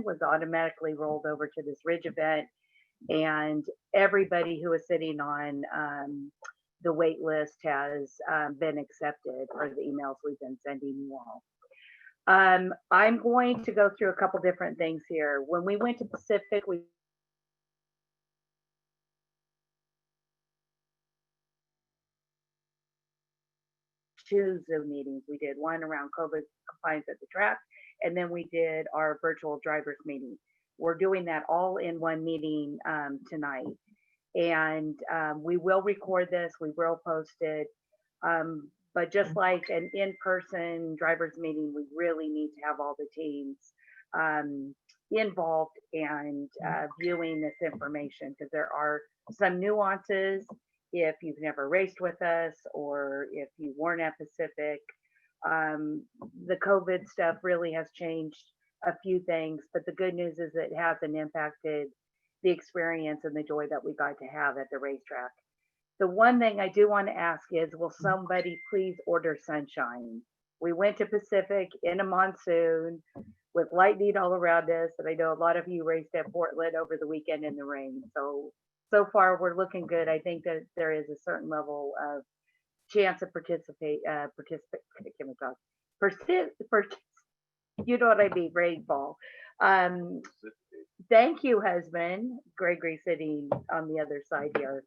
event was automatically rolled over to this Ridge event, and everybody who was sitting on the wait list has been accepted for the emails we've been sending you all. I'm going to go through a couple different things here. When we went to Pacific, we two Zoom meetings. We did one around COVID compliance at the track, and then we did our virtual drivers meeting. We're doing that all in one meeting tonight. And we will record this, we will post it. But just like an in-person drivers meeting, we really need to have all the teams involved and viewing this information, because there are some nuances if you've never raced with us or if you weren't at Pacific. The COVID stuff really has changed a few things, but the good news is it hasn't impacted the experience and the joy that we got to have at the racetrack. The one thing I do want to ask is, will somebody please order sunshine? We went to Pacific in a monsoon with lightning all around us, and I know a lot of you raced at Portland over the weekend in the rain. So far we're looking good. I think that there is a certain level of chance of you know what I mean, rainfall. Thank you, husband. Gregory sitting on the other side here.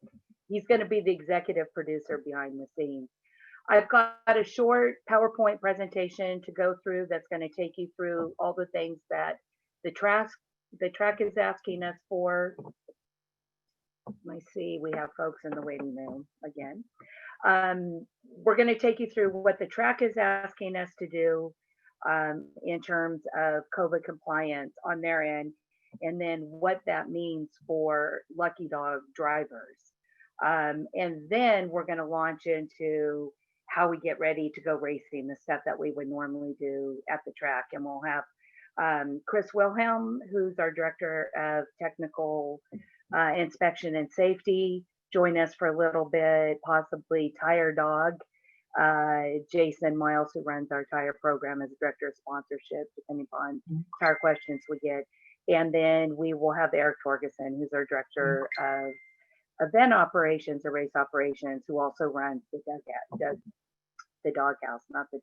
He's going to be the executive producer behind the scenes. I've got a short PowerPoint presentation to go through that's going to take you through all the things that the track is asking us for. I see we have folks in the waiting room again. We're going to take you through what the track is asking us to do in terms of COVID compliance on their end, and then what that means for Lucky Dog drivers. And then we're going to launch into how we get ready to go racing, the stuff that we would normally do at the track. And we'll have Chris Wilhelm, who's our Director of Technical Inspection and Safety, join us for a little bit, possibly Tire Dog. Jason Miles, who runs our tire program, as Director of Sponsorship, depending upon tire questions we get. And then we will have Eric Torgerson, who's our Director of Event Operations or Race Operations, who also runs the doghouse, not the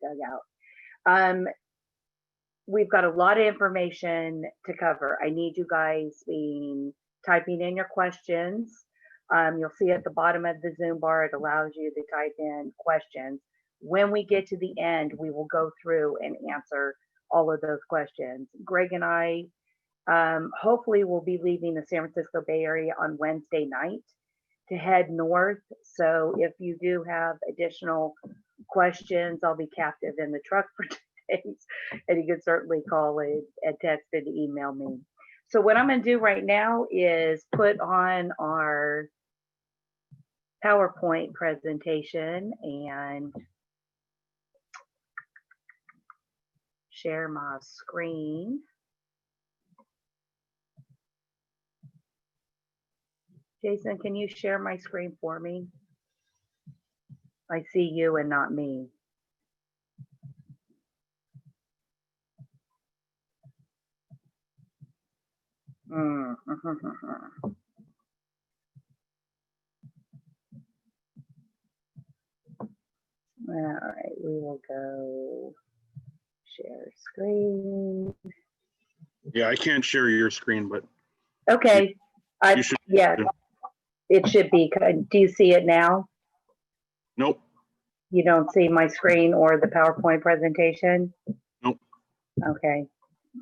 dugout. We've got a lot of information to cover. I need you guys typing in your questions. You'll see at the bottom of the Zoom bar, it allows you to type in questions. When we get to the end, we will go through and answer all of those questions. Greg and I hopefully will be leaving the San Francisco Bay Area on Wednesday night to head north. So if you do have additional questions, I'll be captive in the truck for 2 days, and you can certainly call and text and email me. So what I'm going to do right now is put on our PowerPoint presentation and share my screen. Jason, can you share my screen for me? I see you and not me. All right, we will go share screen. Yeah, I can't share your screen, but okay. Yeah, it should be. Do you see it now? Nope. You don't see my screen or the PowerPoint presentation? Nope. Okay.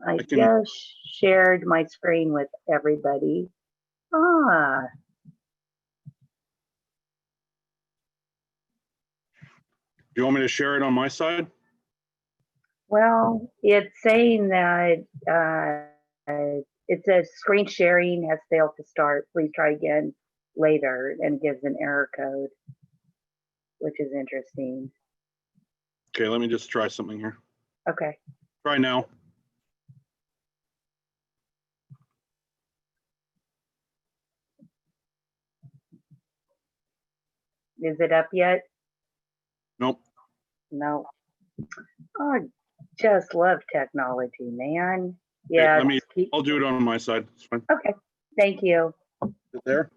I just shared my screen with everybody. Ah. Do you want me to share it on my side? Well, it's saying that it says screen sharing has failed to start. Please try again later, and gives an error code, which is interesting. Okay, let me just try something here. Okay. Try now. Is it up yet? Nope. No. Oh, I just love technology, man. Yeah. let me, just keep- I'll do it on my side. It's fine. Okay, thank you. Is it there?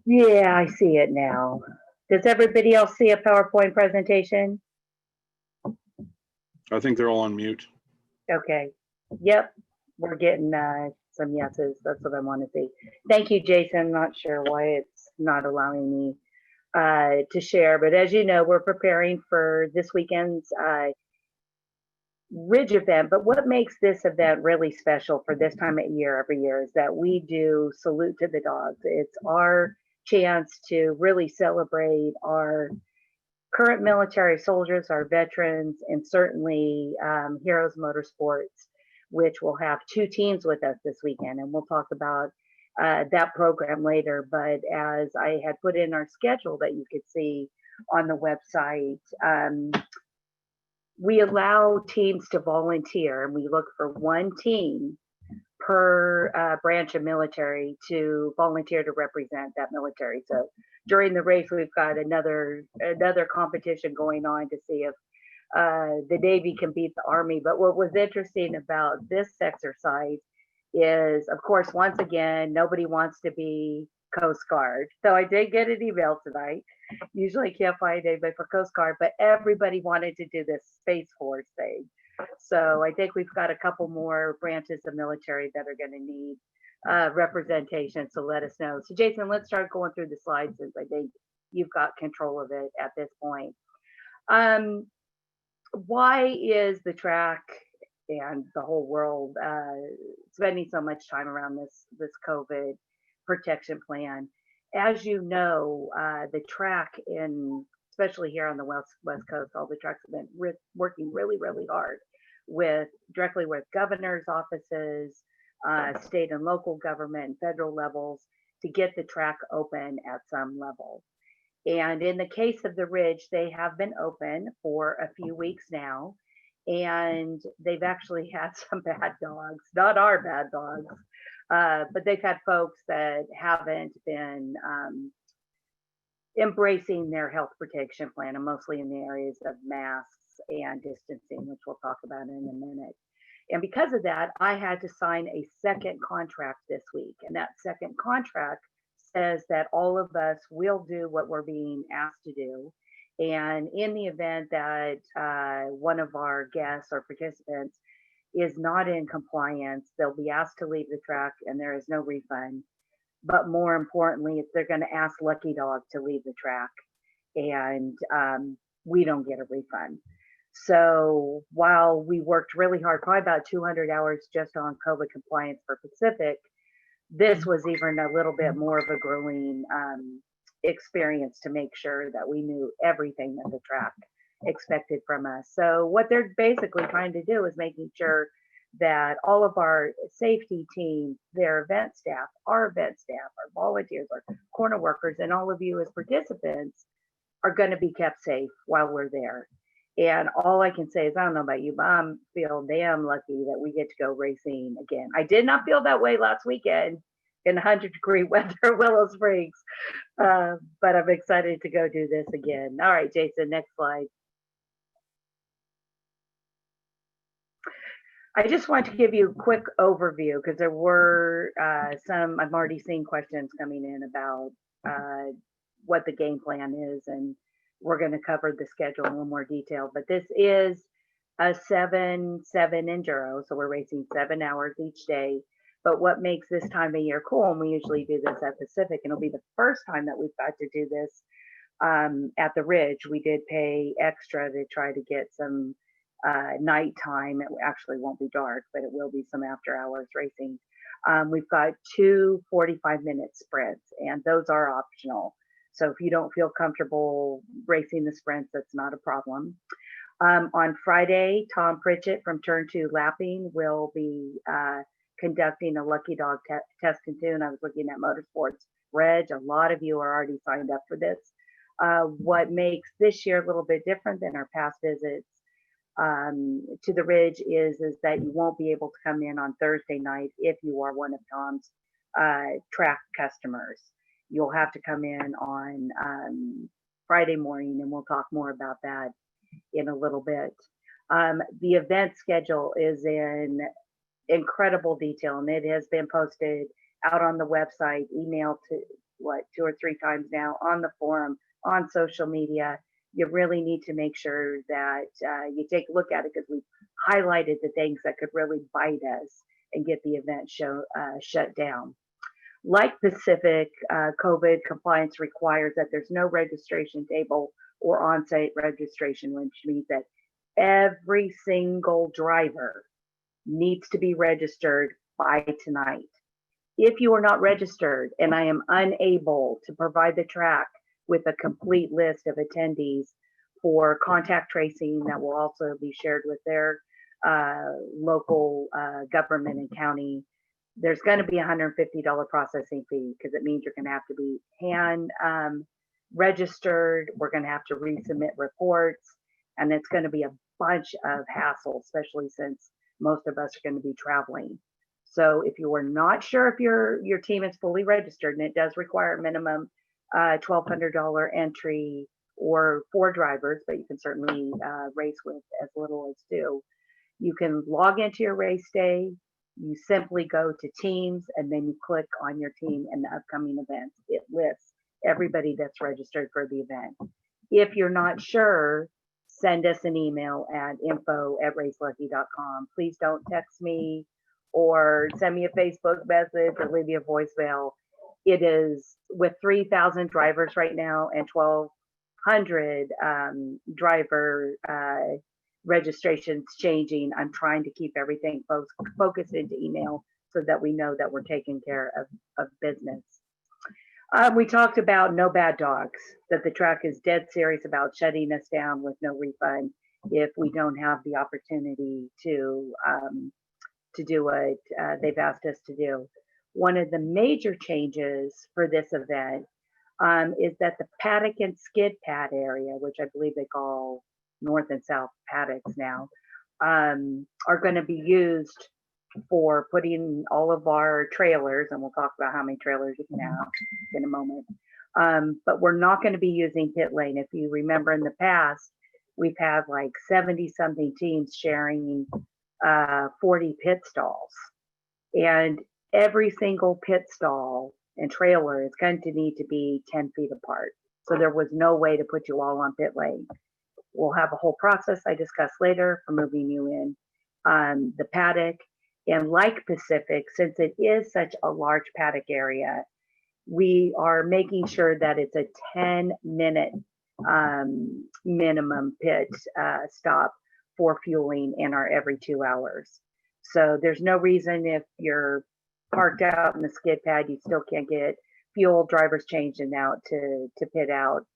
Yeah, I see it now. Does everybody else see a PowerPoint presentation? I think they're all on mute. Okay, yep, we're getting some yeses. That's what I want to see. Thank you, Jason. I'm not sure why it's not allowing me to share, but as you know, we're preparing for this weekend's Ridge event. But what makes this event really special for this time of year every year is that we do Salute to the Dogs. It's our chance to really celebrate our current military soldiers, our veterans, and certainly Heroes Motorsports, which will have 2 teams with us this weekend. And we'll talk about that program later. But as I had put in our schedule that you could see on the website, we allow teams to volunteer, and we look for 1 team per branch of military to volunteer to represent that military. So during the race, we've got another competition going on to see if the Navy can beat the Army. But what was interesting about this exercise is, of course, once again, nobody wants to be Coast Guard. So I did get an email tonight. Usually can't find anybody for Coast Guard, but everybody wanted to do this Space Force thing. So I think we've got a couple more branches of military that are going to need representation. So let us know. So Jason, let's start going through the slides since I think you've got control of it at this point. Why is the track and the whole world spending so much time around this COVID protection plan? As you know, the track especially here on the West Coast, all the tracks have been working really, really hard directly with governor's offices, state and local government and federal levels to get the track open at some level. And in the case of the Ridge, they have been open for a few weeks now, and they've actually had some bad dogs, not our bad dogs, but they've had folks that haven't been embracing their health protection plan, and mostly in the areas of masks and distancing, which we'll talk about in a minute. And because of that, I had to sign a second contract this week. And that second contract says that all of us will do what we're being asked to do. And in the event that one of our guests or participants is not in compliance, they'll be asked to leave the track and there is no refund. But more importantly, if they're going to ask Lucky Dog to leave the track, and we don't get a refund. So while we worked really hard, probably about 200 hours just on COVID compliance for Pacific, this was even a little bit more of a grueling experience to make sure that we knew everything that the track expected from us. So what they're basically trying to do is making sure that all of our safety teams, their event staff, our volunteers, our corner workers, and all of you as participants are going to be kept safe while we're there. And all I can say is, I don't know about you, but I feel damn lucky that we get to go racing again. I did not feel that way last weekend in 100-degree weather, Willow Springs, but I'm excited to go do this again. All right, Jason, next slide. I just want to give you a quick overview because there were some, I've already seen questions coming in about what the game plan is, and we're going to cover the schedule in a little more detail. But this is a 7-7 enduro, so we're racing 7 hours each day. But what makes this time of year cool, and we usually do this at Pacific, and it'll be the first time that we've got to do this at the Ridge. We did pay extra to try to get some nighttime. It actually won't be dark, but it will be some after hours racing. We've got 2 45-minute sprints, and those are optional. So if you don't feel comfortable racing the sprints, that's not a problem. On Friday, Tom Pritchett from Turn 2 Lapping will be conducting a Lucky Dog test and tune. I was looking at Motorsports Reg. A lot of you are already signed up for this. What makes this year a little bit different than our past visits to the Ridge is that you won't be able to come in on Thursday night if you are one of Tom's track customers. You'll have to come in on Friday morning, and we'll talk more about that in a little bit. The event schedule is in incredible detail, and it has been posted out on the website, emailed to what 2 or 3 times now, on the forum, on social media. You really need to make sure that you take a look at it, because we've highlighted the things that could really bite us and get the event shut down. Like Pacific, COVID compliance requires that there's no registration table or on-site registration, which means that every single driver needs to be registered by tonight. If you are not registered and I am unable to provide the track with a complete list of attendees for contact tracing that will also be shared with their local government and county, there's going to be a $150 processing fee, because it means you're going to have to be hand registered. We're going to have to resubmit reports, and it's going to be a bunch of hassle, especially since most of us are going to be traveling. So if you are not sure if your team is fully registered, and it does require a minimum $1,200 entry or 4 drivers, but you can certainly race with as little as 2. You can log into your race day. You simply go to teams, and then you click on your team and the upcoming events. It lists everybody that's registered for the event. If you're not sure, send us an email at info@racelucky.com. Please don't text me or send me a Facebook message or leave me a voicemail. It is, with 3,000 drivers right now and 1,200 driver registrations changing, I'm trying to keep everything focused into email so that we know that we're taking care of business. We talked about no bad dogs, that the track is dead serious about shutting us down with no refund if we don't have the opportunity to do what they've asked us to do. One of the major changes for this event is that the paddock and skid pad area, which I believe they call north and south paddocks now, are going to be used for putting all of our trailers, and we'll talk about how many trailers you can have in a moment. But we're not going to be using pit lane. If you remember in the past, we've had like 70 something teams sharing 40 pit stalls, and every single pit stall and trailer is going to need to be 10 feet apart. So there was no way to put you all on pit lane. We'll have a whole process I discuss later for moving you in the paddock. And like Pacific, since it is such a large paddock area, we are making sure that it's a 10-minute minimum pit stop for fueling in our every 2 hours. So there's no reason, if you're parked out in the skid pad, you still can't get fuel. Drivers changed and out to pit out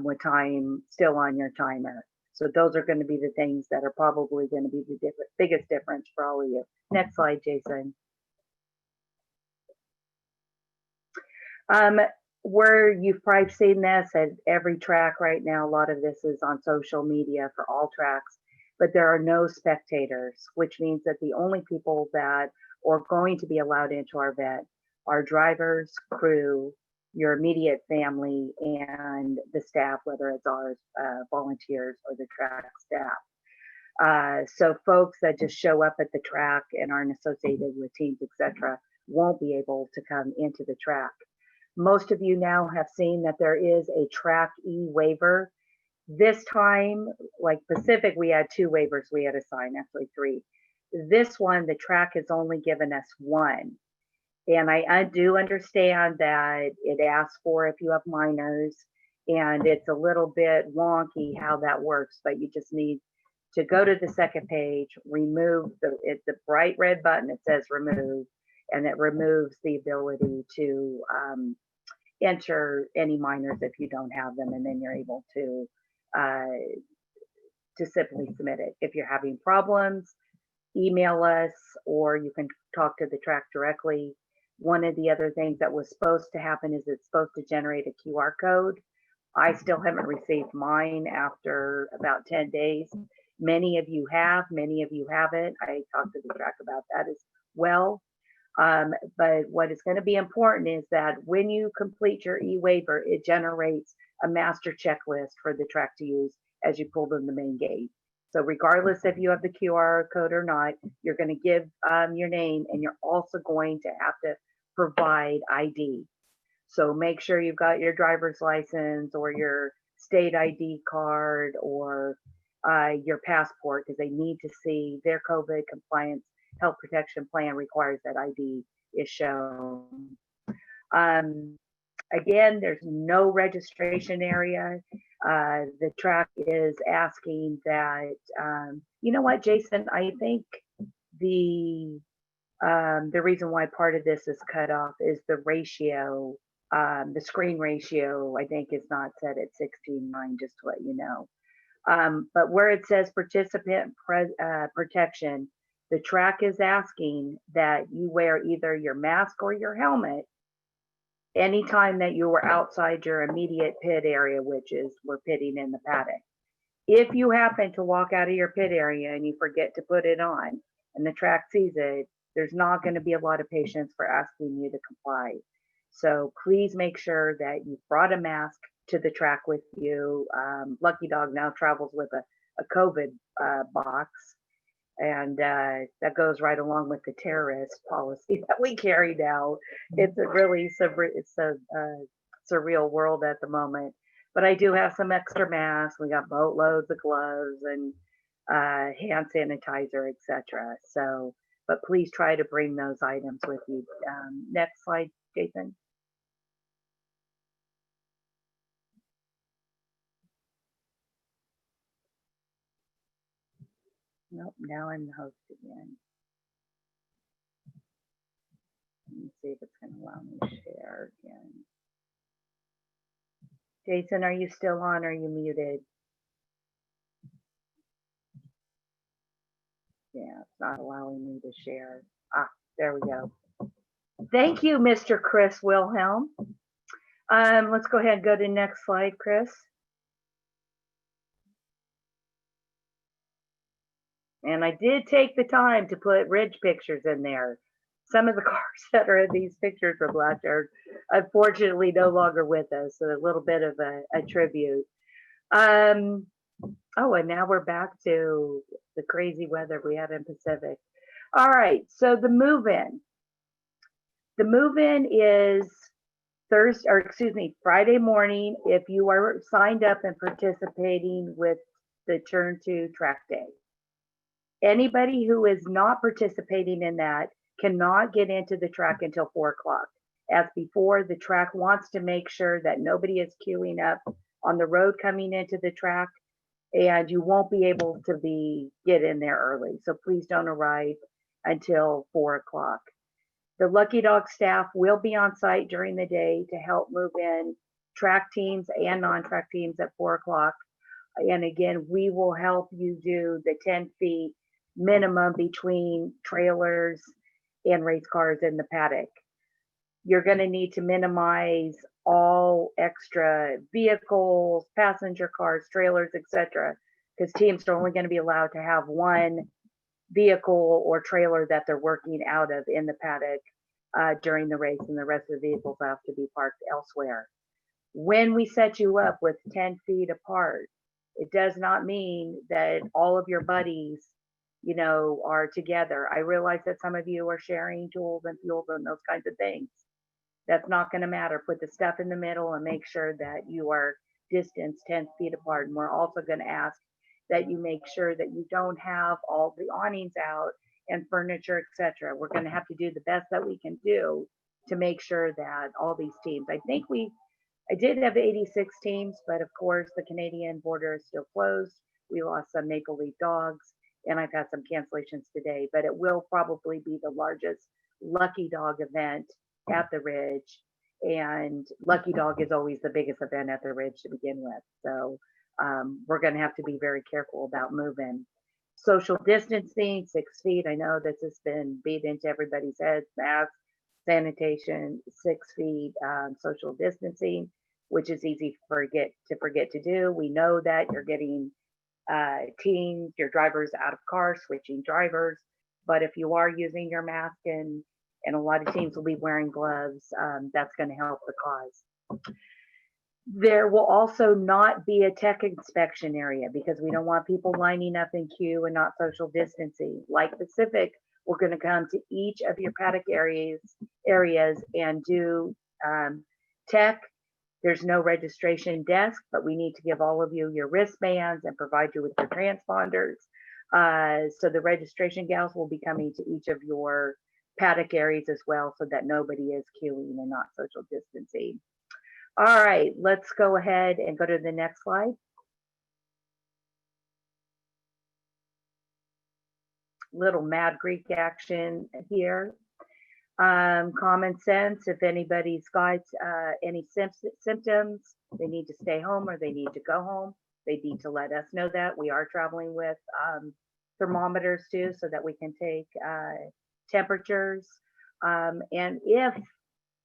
with time still on your timer. So those are going to be the things that are probably going to be the biggest difference for all of you. Next slide, Jason. Where you've probably seen this at every track right now, a lot of this is on social media for all tracks, but there are no spectators, which means that the only people that are going to be allowed into our event are drivers, crew, your immediate family, and the staff, whether it's ours, volunteers, or the track staff. So folks that just show up at the track and aren't associated with teams, etc., won't be able to come into the track. Most of you now have seen that there is a track e-waiver. This time, like Pacific, we had 2 waivers we had to sign, actually 3. This one, the track has only given us 1. And I do understand that it asks for if you have minors, and it's a little bit wonky how that works, but you just need to go to the second page, remove the bright red button that says remove, and it removes the ability to enter any minors if you don't have them, and then you're able to simply submit it. If you're having problems, email us, or you can talk to the track directly. One of the other things that was supposed to happen is it's supposed to generate a QR code. I still haven't received mine after about 10 days. Many of you have, many of you haven't. I talked to the track about that as well. But what is going to be important is that when you complete your e-waiver, it generates a master checklist for the track to use as you pull in the main gate. So regardless if you have the QR code or not, you're going to give your name, and you're also going to have to provide ID. So make sure you've got your driver's license or your state ID card or your passport, because they need to see their COVID compliance health protection plan requires that ID is shown. Um, Again, there's no registration area. The track is asking that, you know what, Jason, I think the reason why part of this is cut off is the ratio, the screen ratio, I think is not set at 16:9, just to let you know. But where it says participant protection, the track is asking that you wear either your mask or your helmet anytime that you were outside your immediate pit area, which is we're pitting in the paddock. If you happen to walk out of your pit area and you forget to put it on and the track sees it, there's not going to be a lot of patience for asking you to comply. So please make sure that you brought a mask to the track with you. Lucky Dog now travels with a COVID box, and that goes right along with the terrorist policy that we carry now. It's a really surreal world at the moment. But I do have some extra masks. We got boatloads of gloves and hand sanitizer, etc. So, but please try to bring those items with you. Next slide, Jason. Nope, now I'm the host again. Let me see if it's going to allow me to share again. Jason, are you still on? Or are you muted? Yeah, it's not allowing me to share. Ah, there we go. Thank you, Mr. Chris Wilhelm. Let's go ahead and go to the next slide, Chris. And I did take the time to put ridge pictures in there. Some of the cars that are in these pictures from last year, unfortunately, no longer with us. So a little bit of a tribute. Oh, and now we're back to the crazy weather we had in Pacific. All right, so the move-in. The move-in is Friday morning if you are signed up and participating with the Turn 2 track day. Anybody who is not participating in that cannot get into the track until 4 o'clock. As before, the track wants to make sure that nobody is queuing up on the road coming into the track, and you won't be able to get in there early. So please don't arrive until 4 o'clock. The Lucky Dog staff will be on site during the day to help move in track teams and non-track teams at 4 o'clock. And again, we will help you do the 10 feet minimum between trailers and race cars in the paddock. You're going to need to minimize all extra vehicles, passenger cars, trailers, etc., because teams are only going to be allowed to have one vehicle or trailer that they're working out of in the paddock during the race, and the rest of the vehicles have to be parked elsewhere. When we set you up with 10 feet apart, it does not mean that all of your buddies, are together. I realize that some of you are sharing tools and fuels and those kinds of things. That's not going to matter. Put the stuff in the middle and make sure that you are distanced 10 feet apart. And we're also going to ask that you make sure that you don't have all the awnings out and furniture, etc. We're going to have to do the best that we can do to make sure that all these teams, I did have 86 teams, but of course the Canadian border is still closed. We lost some Maple Leaf Dogs, and I've had some cancellations today, but it will probably be the largest Lucky Dog event at the Ridge. And Lucky Dog is always the biggest event at the Ridge to begin with. So we're going to have to be very careful about moving. Social distancing, 6 feet. I know this has been beat into everybody's heads. Masks, sanitation, 6 feet, social distancing, which is easy to forget to do. We know that you're getting teams, your drivers out of cars, switching drivers. But if you are using your mask and a lot of teams will be wearing gloves, that's going to help the cause. There will also not be a tech inspection area because we don't want people lining up in queue and not social distancing. Like Pacific, we're going to come to each of your paddock areas and do tech. There's no registration desk, but we need to give all of you your wristbands and provide you with your transponders. So the registration gals will be coming to each of your paddock areas as well so that nobody is queuing and not social distancing. All right, let's go ahead and go to the next slide. Little Mad Greek action here. Common sense, if anybody's got any symptoms, they need to stay home or they need to go home. They need to let us know that. We are traveling with thermometers too, so that we can take temperatures. And if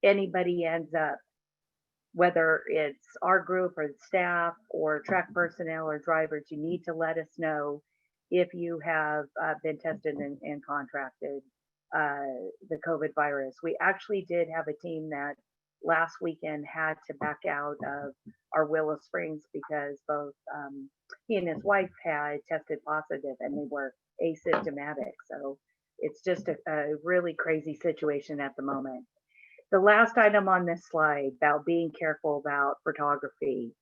anybody ends up, whether it's our group or the staff or track personnel or drivers, you need to let us know if you have been tested and contracted the COVID virus. We actually did have a team that last weekend had to back out of our Willow Springs because both he and his wife had tested positive and they were asymptomatic. So it's just a really crazy situation at the moment. The last item on this slide about being careful about photography.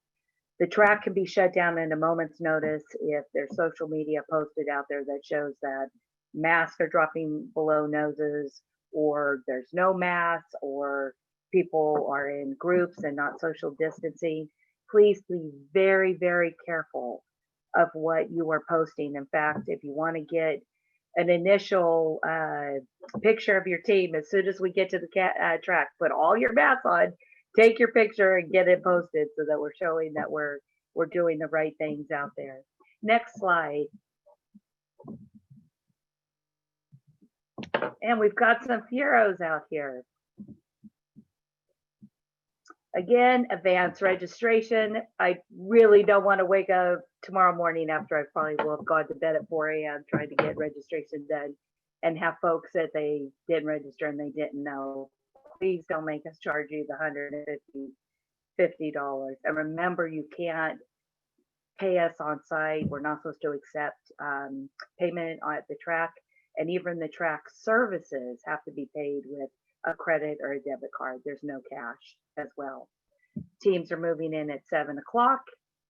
The track can be shut down in a moment's notice if there's social media posted out there that shows that masks are dropping below noses, or there's no masks, or people are in groups and not social distancing. Please be very, very careful of what you are posting. In fact, if you want to get an initial picture of your team, as soon as we get to the track, put all your masks on, take your picture and get it posted so that we're showing that we're doing the right things out there. Next slide. And we've got some Fieros out here. Again, advanced registration. I really don't want to wake up tomorrow morning after I probably will have gone to bed at 4 a.m. trying to get registration done and have folks that they didn't register and they didn't know. Please don't make us charge you the $150. And remember, you can't pay us on site. We're not supposed to accept payment at the track. And even the track services have to be paid with a credit or a debit card. There's no cash as well. Teams are moving in at 7 o'clock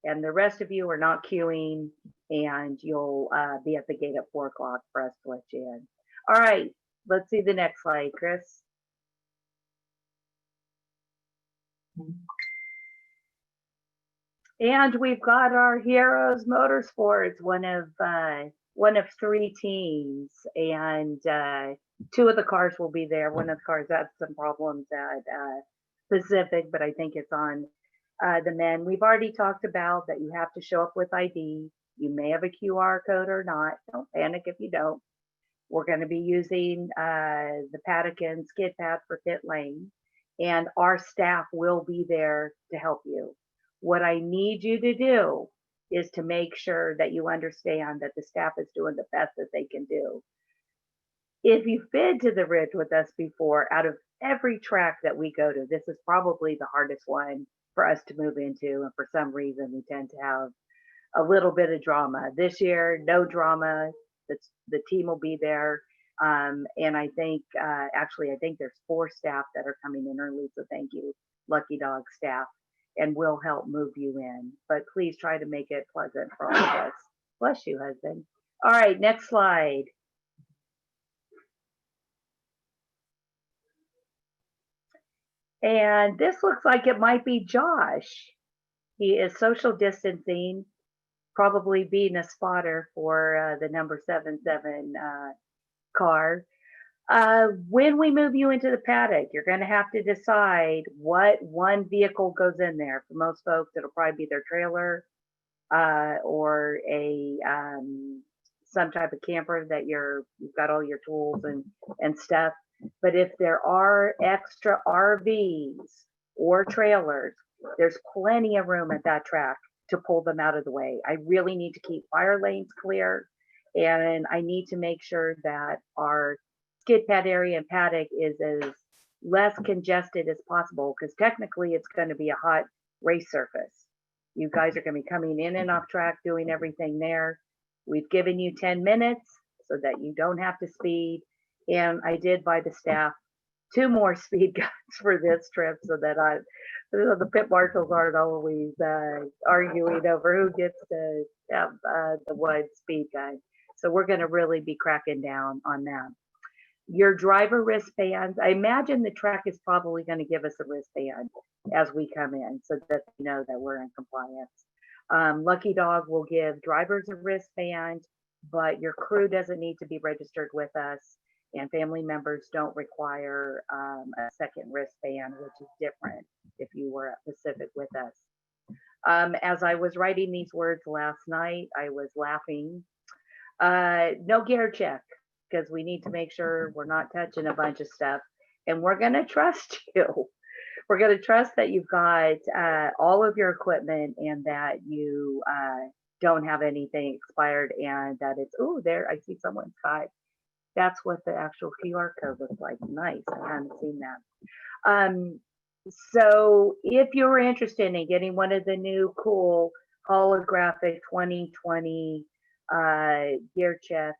and the rest of you are not queuing, and you'll be at the gate at 4 o'clock for us to let you in. All right, let's see the next slide, Chris. And we've got our Heroes Motorsports, one of 3 teams, and 2 of the cars will be there. One of the cars had some problems at Pacific, but I think it's on the men. We've already talked about that you have to show up with ID. You may have a QR code or not. Don't panic if you don't. We're going to be using the paddock and skid pad for pit lane, and our staff will be there to help you. What I need you to do is to make sure that you understand that the staff is doing the best that they can do. If you've been to the Ridge with us before, out of every track that we go to, this is probably the hardest one for us to move into. And for some reason, we tend to have a little bit of drama. This year, no drama. The team will be there. And I think, actually, I think there's 4 staff that are coming in early. So thank you, Lucky Dog staff. And we'll help move you in. But please try to make it pleasant for all of us. Bless you, husband. All right, next slide. And this looks like it might be Josh. He is social distancing, probably being a spotter for the number 77 car. When we move you into the paddock, you're going to have to decide what one vehicle goes in there. For most folks, it'll probably be their trailer or a some type of camper that you've got all your tools and stuff. But if there are extra RVs or trailers, there's plenty of room at that track to pull them out of the way. I really need to keep fire lanes clear, and I need to make sure that our skid pad area and paddock is as less congested as possible, because technically it's going to be a hot race surface. You guys are going to be coming in and off track, doing everything there. We've given you 10 minutes so that you don't have to speed. And I did buy the staff 2 more speed guns for this trip so that the pit marshals aren't always arguing over who gets to have the one speed gun. So we're going to really be cracking down on that. Your driver wristbands, I imagine the track is probably going to give us a wristband as we come in so that they know that we're in compliance. Lucky Dog will give drivers a wristband, but your crew doesn't need to be registered with us, and family members don't require a second wristband, which is different if you were at Pacific with us. As I was writing these words last night, I was laughing. No gear check, because we need to make sure we're not touching a bunch of stuff, and we're going to trust you. We're going to trust that you've got all of your equipment and that you don't have anything expired, and that it's, oh, there, I see someone's got, that's what the actual QR code looks like. Nice. I haven't seen that. So if you're interested in getting one of the new cool holographic 2020 gear check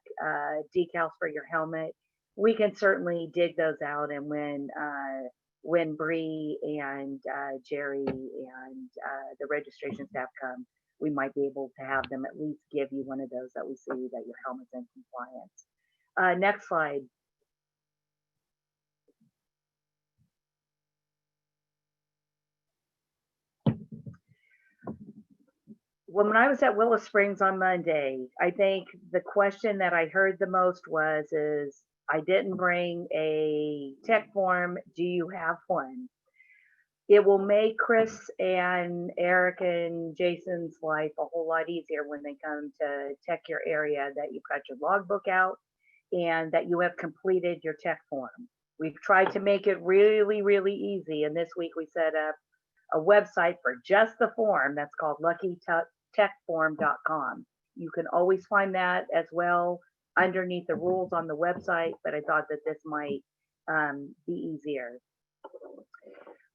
decals for your helmet, we can certainly dig those out, and when Bree and Jerry and the registration staff come, we might be able to have them at least give you one of those that we see that your helmet's in compliance. Next slide. When I was at Willow Springs on Monday, I think the question that I heard the most is, I didn't bring a tech form. Do you have one? It will make Chris and Eric and Jason's life a whole lot easier when they come to tech your area, that you've got your logbook out and that you have completed your tech form. We've tried to make it really, really easy. And this week we set up a website for just the form that's called luckytechform.com. You can always find that as well underneath the rules on the website, but I thought that this might be easier.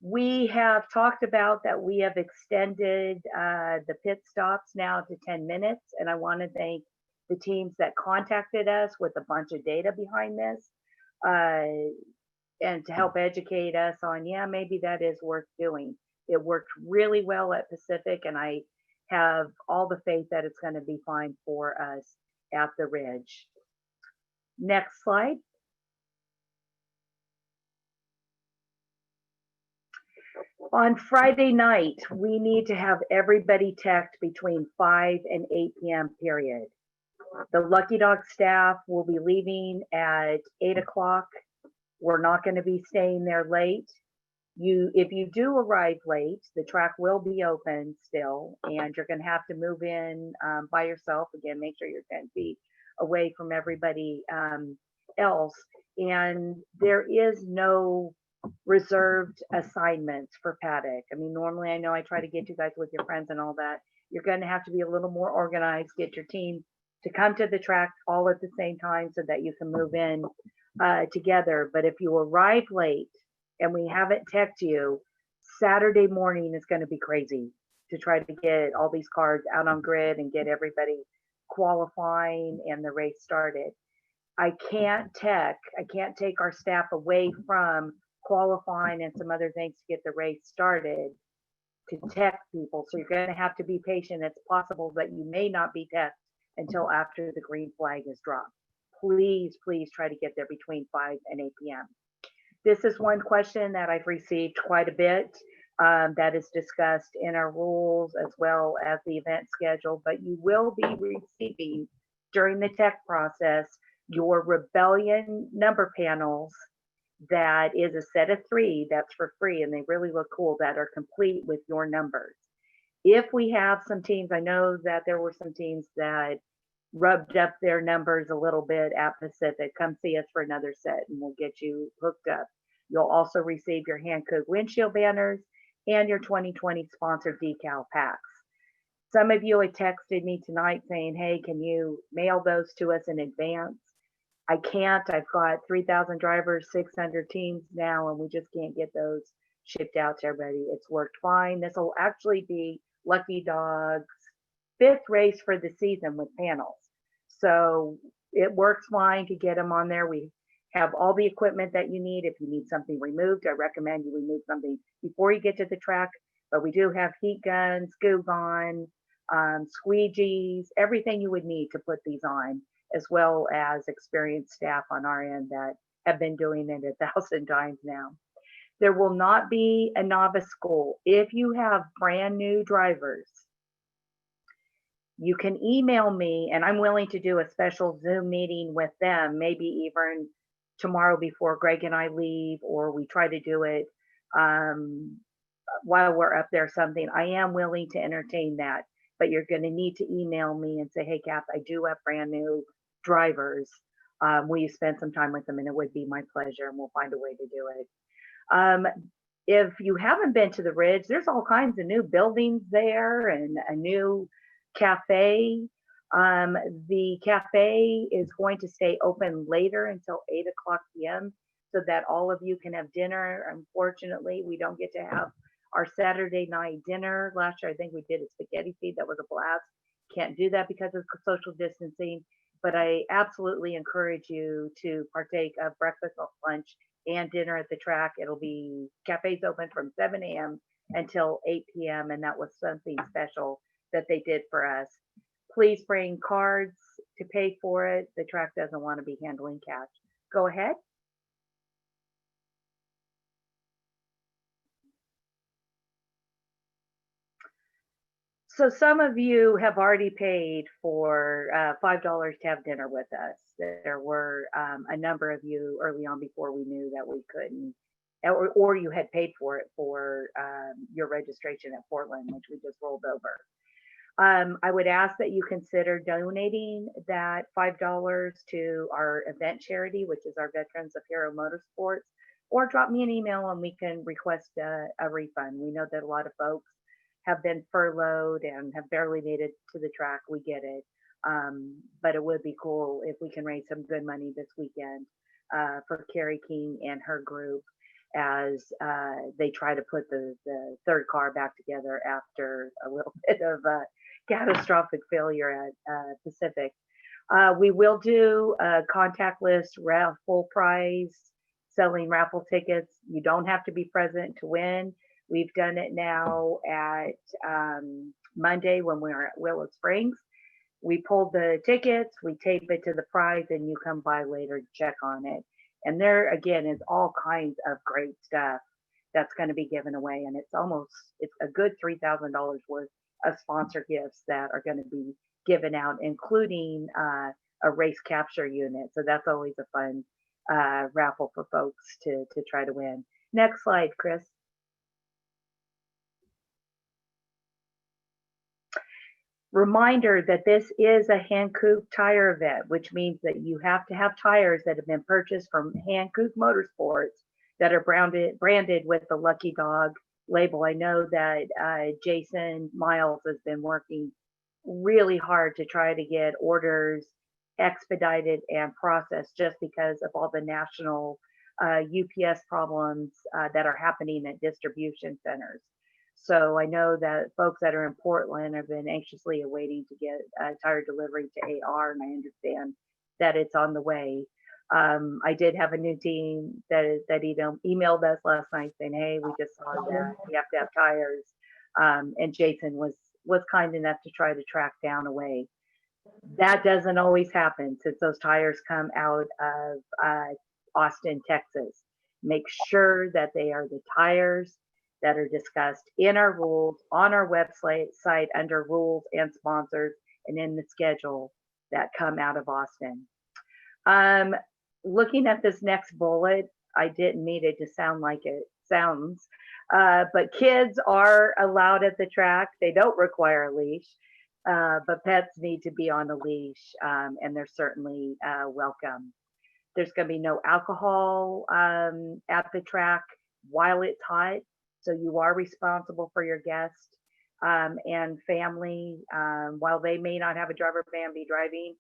We have talked about that we have extended the pit stops now to 10 minutes, and I want to thank the teams that contacted us with a bunch of data behind this and to help educate us on, yeah, maybe that is worth doing. It worked really well at Pacific, and I have all the faith that it's going to be fine for us at the Ridge. Next slide. On Friday night, we need to have everybody teched between 5 and 8 p.m. period. The Lucky Dog staff will be leaving at 8 o'clock. We're not going to be staying there late. If you do arrive late, the track will be open still, and you're going to have to move in by yourself. Again, make sure you're 10 feet away from everybody else. And there is no reserved assignments for paddock. I mean, normally I know I try to get you guys with your friends and all that. You're going to have to be a little more organized, get your team to come to the track all at the same time so that you can move in together. But if you arrive late and we haven't teched you, Saturday morning is going to be crazy to try to get all these cars out on grid and get everybody qualifying and the race started. I can't take our staff away from qualifying and some other things to get the race started to tech people. So you're going to have to be patient. It's possible that you may not be teched until after the green flag is dropped. Please, please try to get there between 5 and 8 p.m. This is one question that I've received quite a bit that is discussed in our rules as well as the event schedule, but you will be receiving during the tech process your Rebellion number panels. That is a set of 3 that's for free, and they really look cool, that are complete with your numbers. If we have some teams, I know that there were some teams that rubbed up their numbers a little bit at Pacific, come see us for another set and we'll get you hooked up. You'll also receive your Hankook windshield banners and your 2020 sponsored decal packs. Some of you had texted me tonight saying, hey, can you mail those to us in advance? I can't. I've got 3,000 drivers, 600 teams now, and we just can't get those shipped out to everybody. It's worked fine. This will actually be Lucky Dog's 5th race for the season with panels. So it works fine to get them on there. We have all the equipment that you need. If you need something removed, I recommend you remove something before you get to the track. But we do have heat guns, goo gone, squeegees, everything you would need to put these on, as well as experienced staff on our end that have been doing it 1,000 times now. There will not be a novice school. If you have brand new drivers, you can email me and I'm willing to do a special Zoom meeting with them, maybe even tomorrow before Greg and I leave, or we try to do it while we're up there something. I am willing to entertain that, but you're going to need to email me and say, hey, Kath, I do have brand new drivers. Will you spend some time with them? And it would be my pleasure, and we'll find a way to do it. If you haven't been to the Ridge, there's all kinds of new buildings there and a new cafe. The cafe is going to stay open later until 8 o'clock p.m. so that all of you can have dinner. Unfortunately, we don't get to have our Saturday night dinner. Last year, I think we did a spaghetti feed. That was a blast. Can't do that because of social distancing, but I absolutely encourage you to partake of breakfast, lunch, and dinner at the track. It'll be cafes open from 7 a.m. until 8 p.m. And that was something special that they did for us. Please bring cards to pay for it. The track doesn't want to be handling cash. Go ahead. So some of you have already paid for $5 to have dinner with us. There were a number of you early on before we knew that we couldn't, or you had paid for it for your registration at Portland, which we just rolled over. I would ask that you consider donating that $5 to our event charity, which is our Veterans of Hero Motorsports, or drop me an email and we can request a refund. We know that a lot of folks have been furloughed and have barely made it to the track. We get it. But it would be cool if we can raise some good money this weekend for Carrie King and her group as they try to put the third car back together after a little bit of catastrophic failure at Pacific. We will do a contactless full prize selling raffle tickets. You don't have to be present to win. We've done it now at Monday when we were at Willow Springs. We pulled the tickets, we tape it to the prize, and you come by later to check on it. And there again is all kinds of great stuff that's going to be given away. And it's a good $3,000 worth of sponsor gifts that are going to be given out, including a race capture unit. So that's always a fun raffle for folks to try to win. Next slide, Chris. Reminder that this is a Hankook tire event, which means that you have to have tires that have been purchased from Hankook Motorsports that are branded with the Lucky Dog label. I know that Jason Miles has been working really hard to try to get orders expedited and processed just because of all the national UPS problems that are happening at distribution centers. So I know that folks that are in Portland have been anxiously awaiting to get tire delivery to AR, and I understand that it's on the way. I did have a new team that emailed us last night saying, hey, we just saw that we have to have tires. And Jason was kind enough to try to track down a way. That doesn't always happen since those tires come out of Austin, Texas. Make sure that they are the tires that are discussed in our rules on our website under rules and sponsors and in the schedule that come out of Austin. Looking at this next bullet, I didn't mean it to sound like it sounds, but kids are allowed at the track. They don't require a leash, but pets need to be on a leash, and they're certainly welcome. There's going to be no alcohol at the track while it's hot. So you are responsible for your guests and family. While they may not have a driver ban be driving,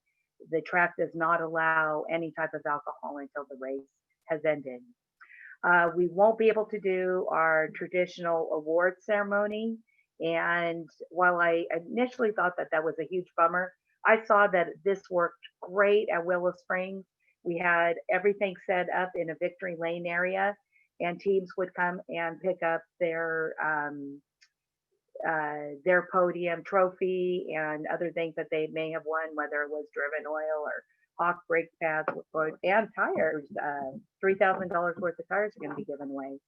the track does not allow any type of alcohol until the race has ended. We won't be able to do our traditional award ceremony. And while I initially thought that that was a huge bummer, I saw that this worked great at Willow Springs. We had everything set up in a Victory Lane area, and teams would come and pick up their podium trophy and other things that they may have won, whether it was driven oil or Hawk brake pads and tires. $3,000 worth of tires are going to be given away.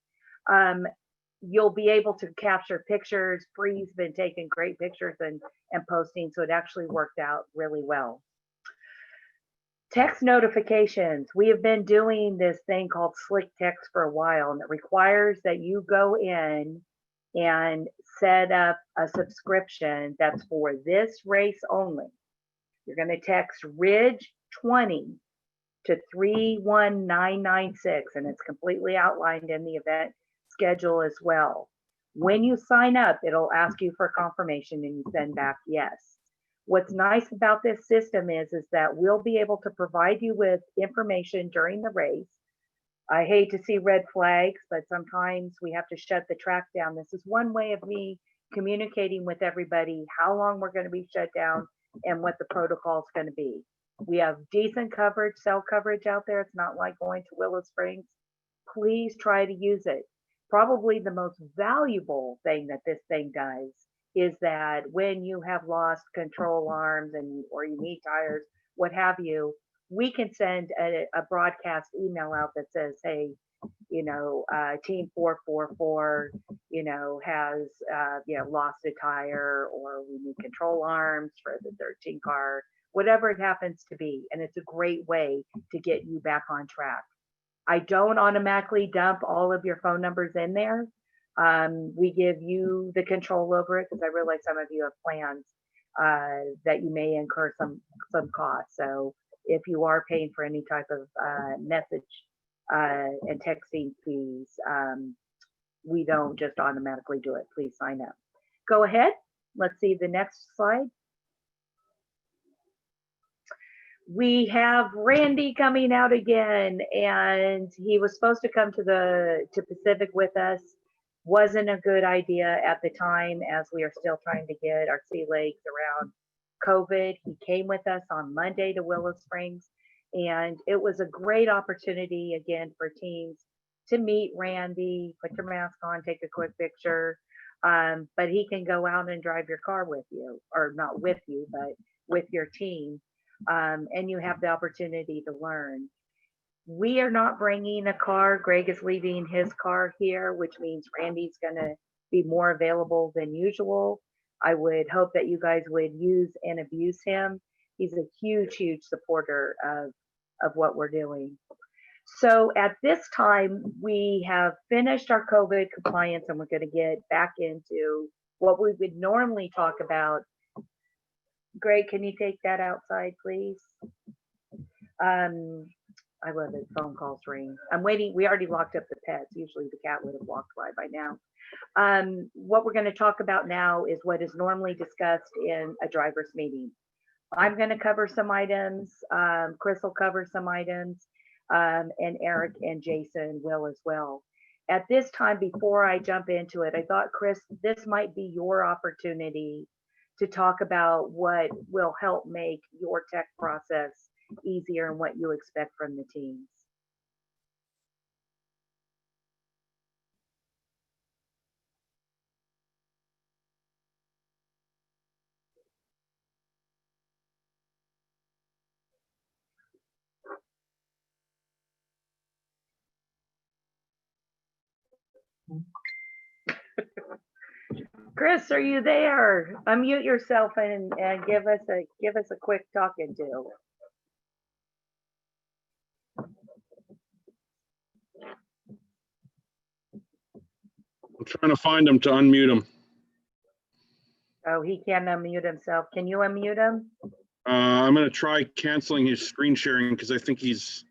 You'll be able to capture pictures. Bree's been taking great pictures and posting, so it actually worked out really well. Text notifications. We have been doing this thing called Slick Text for a while, and it requires that you go in and set up a subscription that's for this race only. You're going to text Ridge 20 to 31996, and it's completely outlined in the event schedule as well. When you sign up, it'll ask you for confirmation and you send back yes. What's nice about this system is that we'll be able to provide you with information during the race. I hate to see red flags, but sometimes we have to shut the track down. This is one way of me communicating with everybody how long we're going to be shut down and what the protocol is going to be. We have decent coverage, cell coverage out there. It's not like going to Willow Springs. Please try to use it. Probably the most valuable thing that this thing does is that when you have lost control arms or you need tires, what have you, we can send a broadcast email out that says, hey, team 444, has, lost a tire, or we need control arms for the 13 car, whatever it happens to be. And it's a great way to get you back on track. I don't automatically dump all of your phone numbers in there. We give you the control over it because I realize some of you have plans that you may incur some costs. So if you are paying for any type of message and texting fees, we don't just automatically do it. Please sign up. Go ahead. Let's see the next slide. We have Randy coming out again, and he was supposed to come to Pacific with us. Wasn't a good idea at the time, as we are still trying to get our sea legs around COVID. He came with us on Monday to Willow Springs, and it was a great opportunity again for teams to meet Randy, put your mask on, take a quick picture. But he can go out and drive your car with you, or not with you, but with your team. And you have the opportunity to learn. We are not bringing a car. Greg is leaving his car here, which means Randy's going to be more available than usual. I would hope that you guys would use and abuse him. He's a huge, huge supporter of what we're doing. So at this time, we have finished our COVID compliance, and we're going to get back into what we would normally talk about. Greg, can you take that outside, please? I love it. Phone calls ring. I'm waiting. We already locked up the pets. Usually the cat would have walked by now. What we're going to talk about now is what is normally discussed in a driver's meeting. I'm going to cover some items. Chris will cover some items, and Eric and Jason will as well. At this time, before I jump into it, I thought, Chris, this might be your opportunity to talk about what will help make your tech process easier and what you expect from the teams. Chris, are you there? Unmute yourself and give us a quick talking to. I'm trying to find him to unmute him. Oh, he can't unmute himself. Can you unmute him? I'm going to try canceling his screen sharing because I think he's.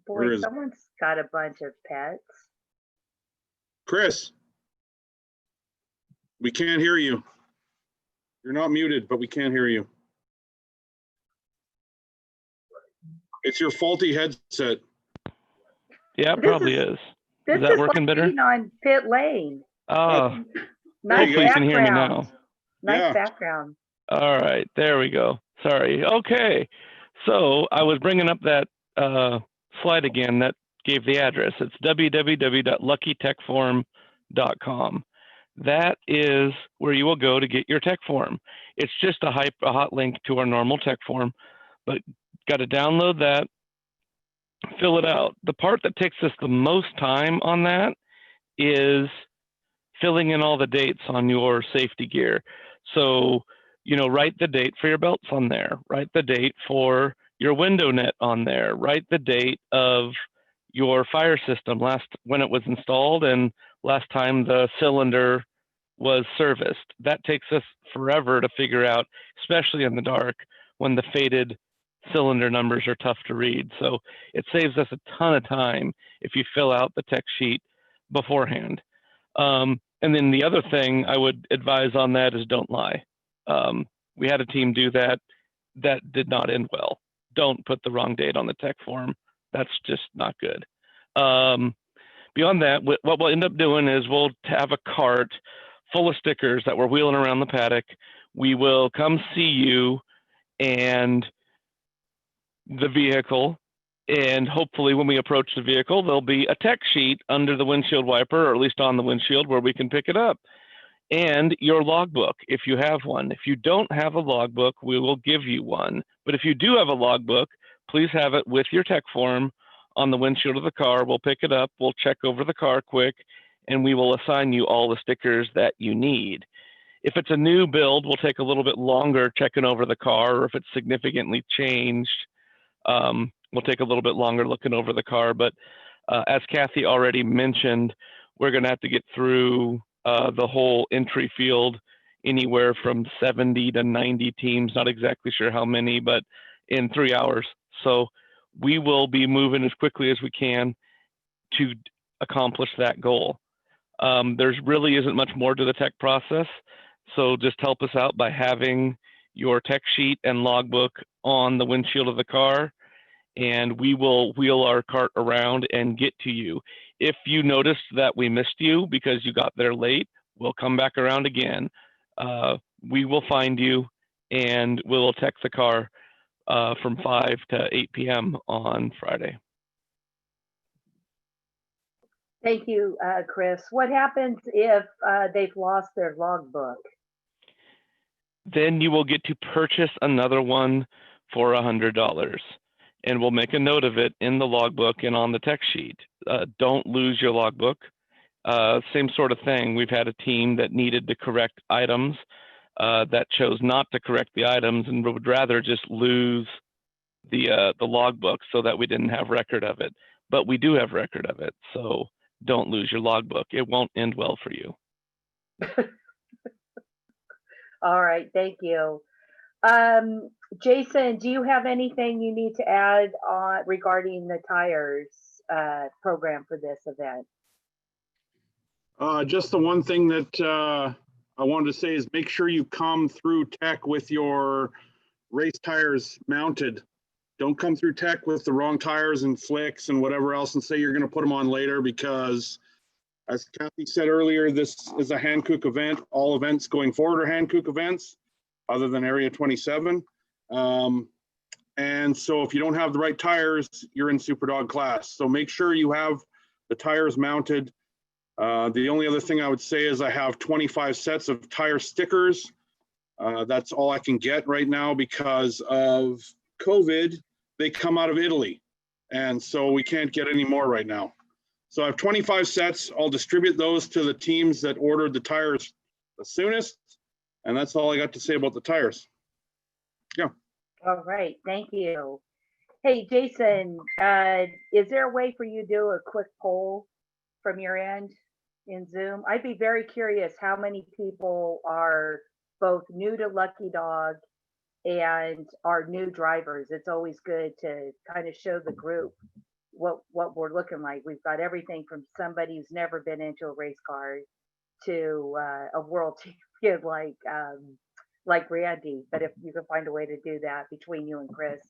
Boy, someone's got a bunch of pets. Chris, we can't hear you. You're not muted, but we can't hear you. It's your faulty headset. Yeah, it probably is. This that is working like better? being on pit lane. Oh, Nice hopefully you can hear me background. now. Nice Yeah. background. All right, there we go. Sorry. Okay, so I was bringing up that slide again that gave the address. It's www.luckytechforum.com. That is where you will go to get your tech form. It's just a hot link to our normal tech form, but got to download that, fill it out. The part that takes us the most time on that is filling in all the dates on your safety gear. So, write the date for your belts on there, write the date for your window net on there, write the date of your fire system when it was installed and last time the cylinder was serviced. That takes us forever to figure out, especially in the dark when the faded cylinder numbers are tough to read. So it saves us a ton of time if you fill out the tech sheet beforehand. And then the other thing I would advise on that is don't lie. We had a team do that. That did not end well. Don't put the wrong date on the tech form. That's just not good. Beyond that, what we'll end up doing is we'll have a cart full of stickers that we're wheeling around the paddock. We will come see you and the vehicle. And hopefully when we approach the vehicle, there'll be a tech sheet under the windshield wiper, or at least on the windshield where we can pick it up. And your logbook, if you have one. If you don't have a logbook, we will give you one. But if you do have a logbook, please have it with your tech form on the windshield of the car. We'll pick it up, we'll check over the car quick, and we will assign you all the stickers that you need. If it's a new build, we'll take a little bit longer checking over the car, or if it's significantly changed, we'll take a little bit longer looking over the car. But as Kathy already mentioned, we're going to have to get through the whole entry field, anywhere from 70 to 90 teams, not exactly sure how many, but in 3 hours. So we will be moving as quickly as we can to accomplish that goal. There's really isn't much more to the tech process. So just help us out by having your tech sheet and logbook on the windshield of the car, and we will wheel our cart around and get to you. If you notice that we missed you because you got there late, we'll come back around again. We will find you and we'll tech the car from 5 to 8 p.m. on Friday. Thank you, Chris. What happens if they've lost their logbook? Then you will get to purchase another one for $100. And we'll make a note of it in the logbook and on the tech sheet. Don't lose your logbook. Same sort of thing. We've had a team that needed to correct items that chose not to correct the items and would rather just lose the logbook so that we didn't have record of it. But we do have record of it, so don't lose your logbook. It won't end well for you. All right, thank you. Jason, do you have anything you need to add on regarding the tires program for this event? Just the one thing that I wanted to say is make sure you come through tech with your race tires mounted. Don't come through tech with the wrong tires and flicks and whatever else and say you're going to put them on later, because as Kathy said earlier, this is a Hankook event. All events going forward are Hankook events other than Area 27. And so if you don't have the right tires, you're in Superdog class. So make sure you have the tires mounted. The only other thing I would say is I have 25 sets of tire stickers. That's all I can get right now because of COVID. They come out of Italy. And so we can't get any more right now. So I have 25 sets. I'll distribute those to the teams that ordered the tires the soonest. And that's all I got to say about the tires. Yeah. All right, thank you. Hey, Jason, is there a way for you to do a quick poll from your end in Zoom? I'd be very curious how many people are both new to Lucky Dog and are new drivers. It's always good to kind of show the group what we're looking like. We've got everything from somebody who's never been into a race car to a world champion like Randy, but if you can find a way to do that between you and Chris.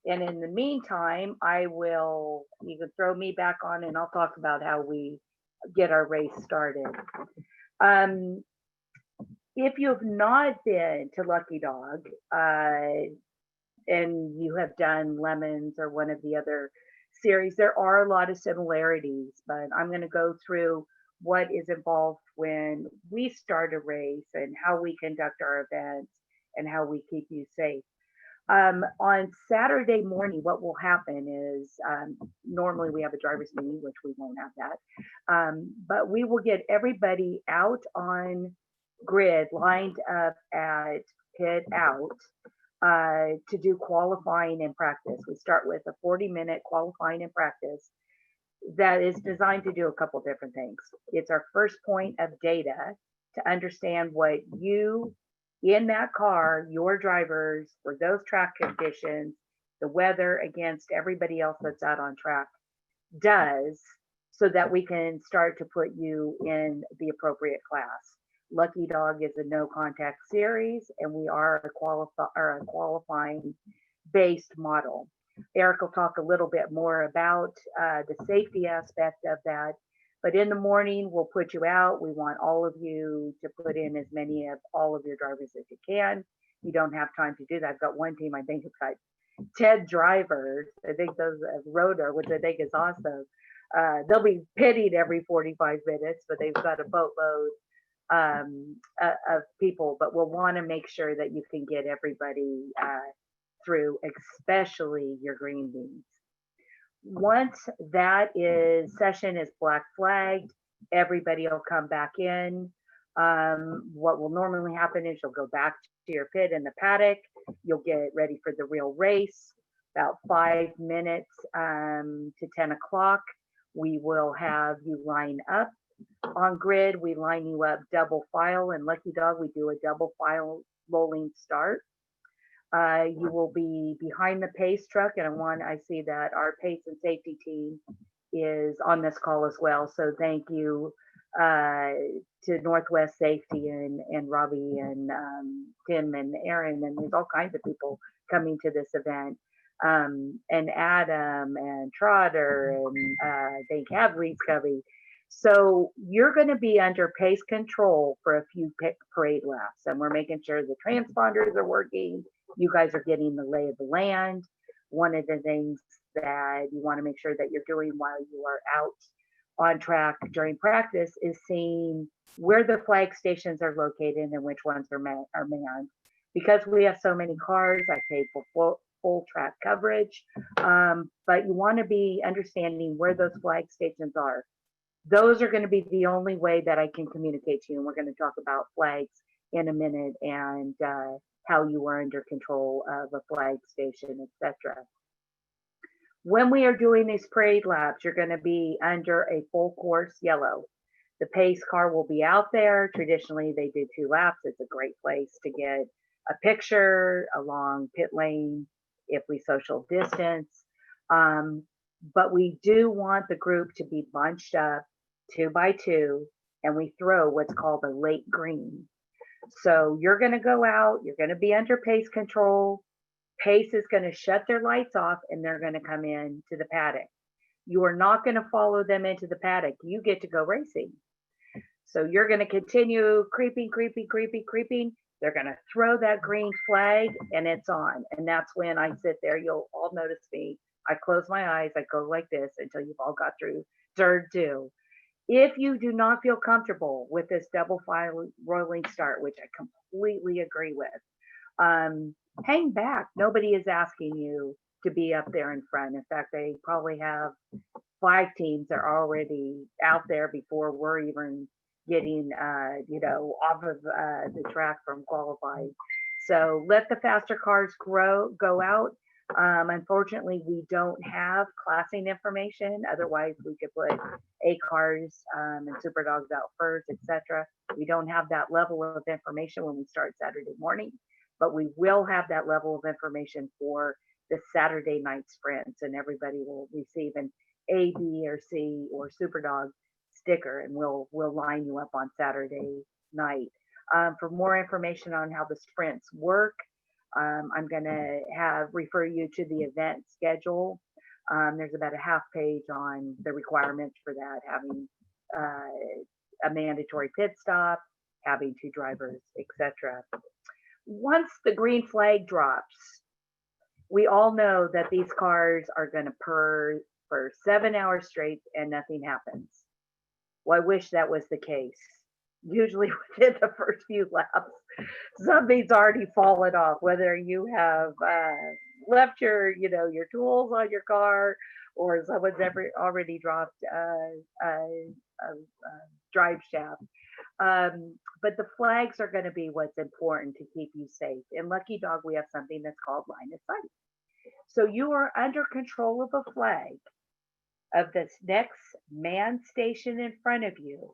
And in the meantime, you can throw me back on and I'll talk about how we get our race started. If you have not been to Lucky Dog, and you have done Lemons or one of the other series, there are a lot of similarities, but I'm going to go through what is involved when we start a race and how we conduct our events and how we keep you safe. On Saturday morning, what will happen is normally we have a driver's meeting, which we won't have that, but we will get everybody out on grid, lined up at pit out to do qualifying and practice. We start with a 40-minute qualifying and practice that is designed to do a couple different things. It's our first point of data to understand what you in that car, your drivers, for those track conditions, the weather against everybody else that's out on track does, so that we can start to put you in the appropriate class. Lucky Dog is a no contact series, and we are a qualifying based model. Eric will talk a little bit more about the safety aspect of that. But in the morning, we'll put you out. We want all of you to put in as many of all of your drivers as you can. You don't have time to do that. I've got one team, I think it's got 10 drivers. I think those rotor, which I think is awesome. They'll be pitting every 45 minutes, but they've got a boatload of people. But we'll want to make sure that you can get everybody through, especially your green beans. Once that session is black flagged, everybody will come back in. What will normally happen is you'll go back to your pit in the paddock. You'll get ready for the real race. About 5 minutes to 10 o'clock, we will have you line up on grid. We line you up double file. In Lucky Dog, we do a double file rolling start. You will be behind the pace truck, and I see that our pace and safety team is on this call as well. So thank you to Northwest Safety and Robbie and Tim and Aaron, and there's all kinds of people coming to this event. And Adam and Trotter, and I think Hadley's coming. So you're going to be under pace control for a few parade laps, and we're making sure the transponders are working. You guys are getting the lay of the land. One of the things that you want to make sure that you're doing while you are out on track during practice is seeing where the flag stations are located and which ones are manned. Because we have so many cars, I paid for full track coverage, but you want to be understanding where those flag stations are. Those are going to be the only way that I can communicate to you. And we're going to talk about flags in a minute and how you are under control of a flag station, etc. When we are doing these parade laps, you're going to be under a full course yellow. The pace car will be out there. Traditionally, they do 2 laps. It's a great place to get a picture along pit lane if we social distance. But we do want the group to be bunched up 2 by 2, and we throw what's called a late green. So you're going to go out, you're going to be under pace control. Pace is going to shut their lights off and they're going to come in to the paddock. You are not going to follow them into the paddock. You get to go racing. So you're going to continue creeping. They're going to throw that green flag and it's on. And that's when I sit there. You'll all notice me. I close my eyes. I go like this until you've all got through turn 2. If you do not feel comfortable with this double file rolling start, which I completely agree with, hang back. Nobody is asking you to be up there in front. In fact, they probably have 5 teams that are already out there before we're even getting, off of the track from qualifying. So let the faster cars go out. Unfortunately, we don't have classing information. Otherwise, we could put A cars and Superdogs out first, etc. We don't have that level of information when we start Saturday morning, but we will have that level of information for the Saturday night sprints, and everybody will receive an A, B, or C or Superdog sticker, and we'll line you up on Saturday night. For more information on how the sprints work, I'm going to refer you to the event schedule. There's about a half page on the requirements for that, having a mandatory pit stop, having 2 drivers, etc. Once the green flag drops, we all know that these cars are going to purr for 7 hours straight and nothing happens. Well, I wish that was the case. Usually within the first few laps, something's already fallen off, whether you have left your tools on your car, or someone's already dropped a drive shaft. But the flags are going to be what's important to keep you safe. In Lucky Dog, we have something that's called line of sight. So you are under control of a flag of this next manned station in front of you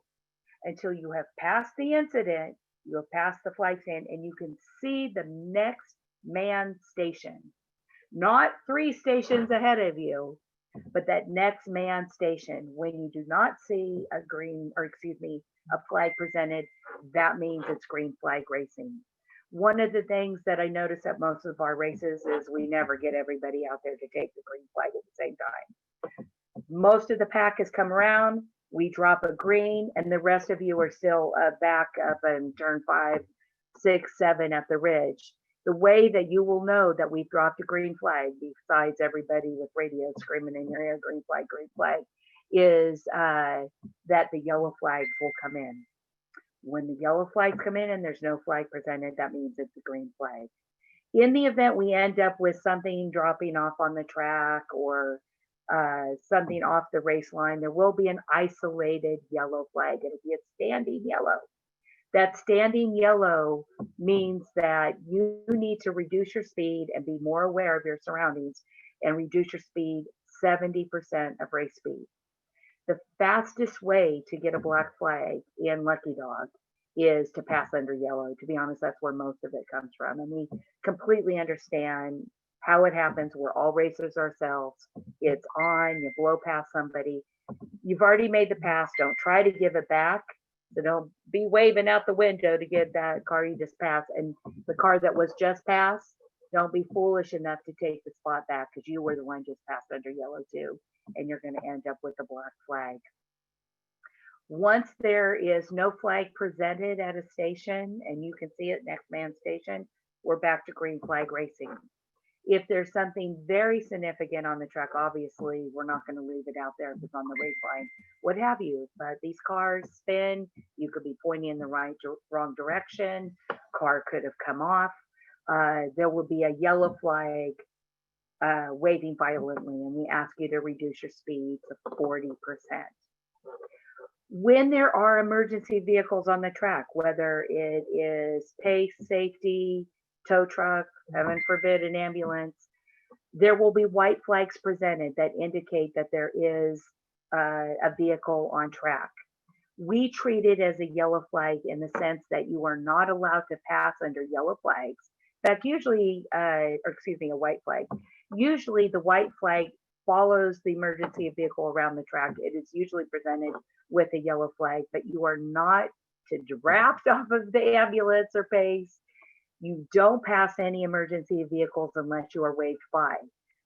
until you have passed the incident, you have passed the flag stand, and you can see the next manned station. Not 3 stations ahead of you, but that next manned station. When you do not see a flag presented, that means it's green flag racing. One of the things that I notice at most of our races is we never get everybody out there to take the green flag at the same time. Most of the pack has come around, we drop a green, and the rest of you are still back up in turn 5, 6, 7 at the ridge. The way that you will know that we've dropped a green flag, besides everybody with radio screaming in your ear, green flag, is that the yellow flags will come in. When the yellow flags come in and there's no flag presented, that means it's a green flag. In the event we end up with something dropping off on the track or something off the race line, there will be an isolated yellow flag. It'll be a standing yellow. That standing yellow means that you need to reduce your speed and be more aware of your surroundings and reduce your speed 70% of race speed. The fastest way to get a black flag in Lucky Dog is to pass under yellow. To be honest, that's where most of it comes from. And we completely understand how it happens. We're all racers ourselves. It's on, you blow past somebody. You've already made the pass. Don't try to give it back. So don't be waving out the window to get that car you just passed. And the car that was just passed, don't be foolish enough to take the spot back because you were the one just passed under yellow too. And you're going to end up with a black flag. Once there is no flag presented at a station and you can see it next man station, we're back to green flag racing. If there's something very significant on the track, obviously we're not going to leave it out there if it's on the race line, what have you. But these cars spin, you could be pointing in the wrong direction, car could have come off. There will be a yellow flag waving violently, and we ask you to reduce your speed to 40%. When there are emergency vehicles on the track, whether it is pace, safety, tow truck, heaven forbid, an ambulance, there will be white flags presented that indicate that there is a vehicle on track. We treat it as a yellow flag in the sense that you are not allowed to pass under yellow flags. In fact, usually, a white flag. Usually the white flag follows the emergency vehicle around the track. It is usually presented with a yellow flag, but you are not to draft off of the ambulance or pace. You don't pass any emergency vehicles unless you are waved by.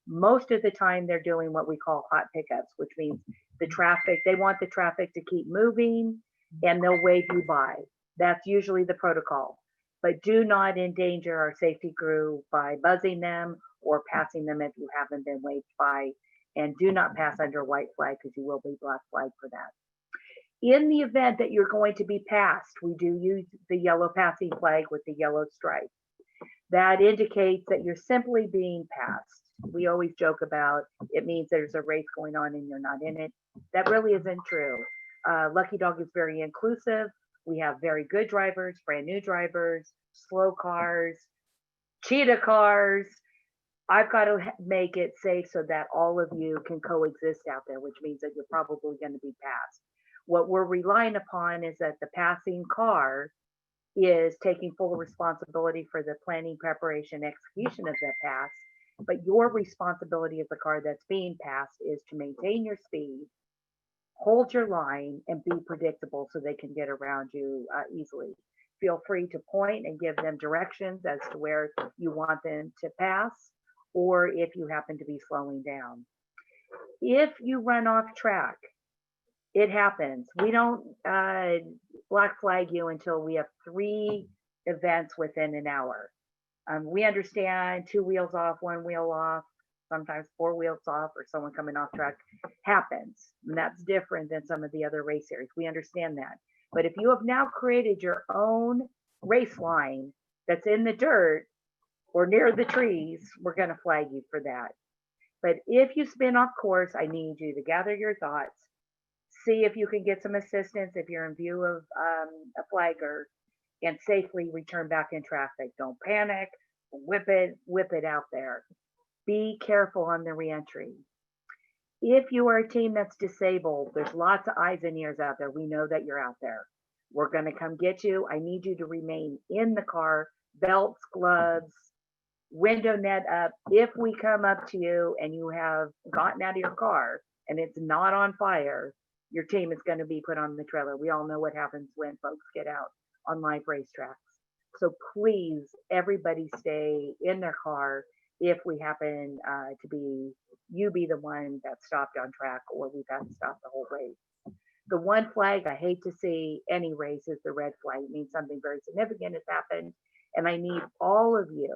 Most of the time they're doing what we call hot pickups, which means they want the traffic to keep moving and they'll wave you by. That's usually the protocol. But do not endanger our safety crew by buzzing them or passing them if you haven't been waved by. And do not pass under white flag because you will be black flag for that. In the event that you're going to be passed, we do use the yellow passing flag with the yellow stripe. That indicates that you're simply being passed. We always joke about it means there's a race going on and you're not in it. That really isn't true. Lucky Dog is very inclusive. We have very good drivers, brand new drivers, slow cars, cheetah cars. I've got to make it safe so that all of you can coexist out there, which means that you're probably going to be passed. What we're relying upon is that the passing car is taking full responsibility for the planning, preparation, execution of that pass. But your responsibility as the car that's being passed is to maintain your speed, hold your line, and be predictable so they can get around you easily. If feel free to point and give them directions as to where you want them to pass, or if you happen to be slowing down. If you run off track, it happens. We don't black flag you until we have 3 events within an hour. We understand 2 wheels off, 1 wheel off, sometimes 4 wheels off, or someone coming off track happens. And that's different than some of the other race series. We understand that. But if you have now created your own race line that's in the dirt or near the trees, we're going to flag you for that. But if you spin off course, I need you to gather your thoughts, see if you can get some assistance if you're in view of a flagger, and safely return back in traffic. Don't panic, whip it out there. Be careful on the reentry. If you are a team that's disabled, there's lots of eyes and ears out there. We know that you're out there. We're going to come get you. I need you to remain in the car, belts, gloves, window net up. If we come up to you and you have gotten out of your car and it's not on fire, your team is going to be put on the trailer. We all know what happens when folks get out on live racetracks. So please, everybody stay in their car if we happen to be the one that's stopped on track, or we've had to stop the whole race. The one flag I hate to see any race is the red flag. It means something very significant has happened, and I need all of you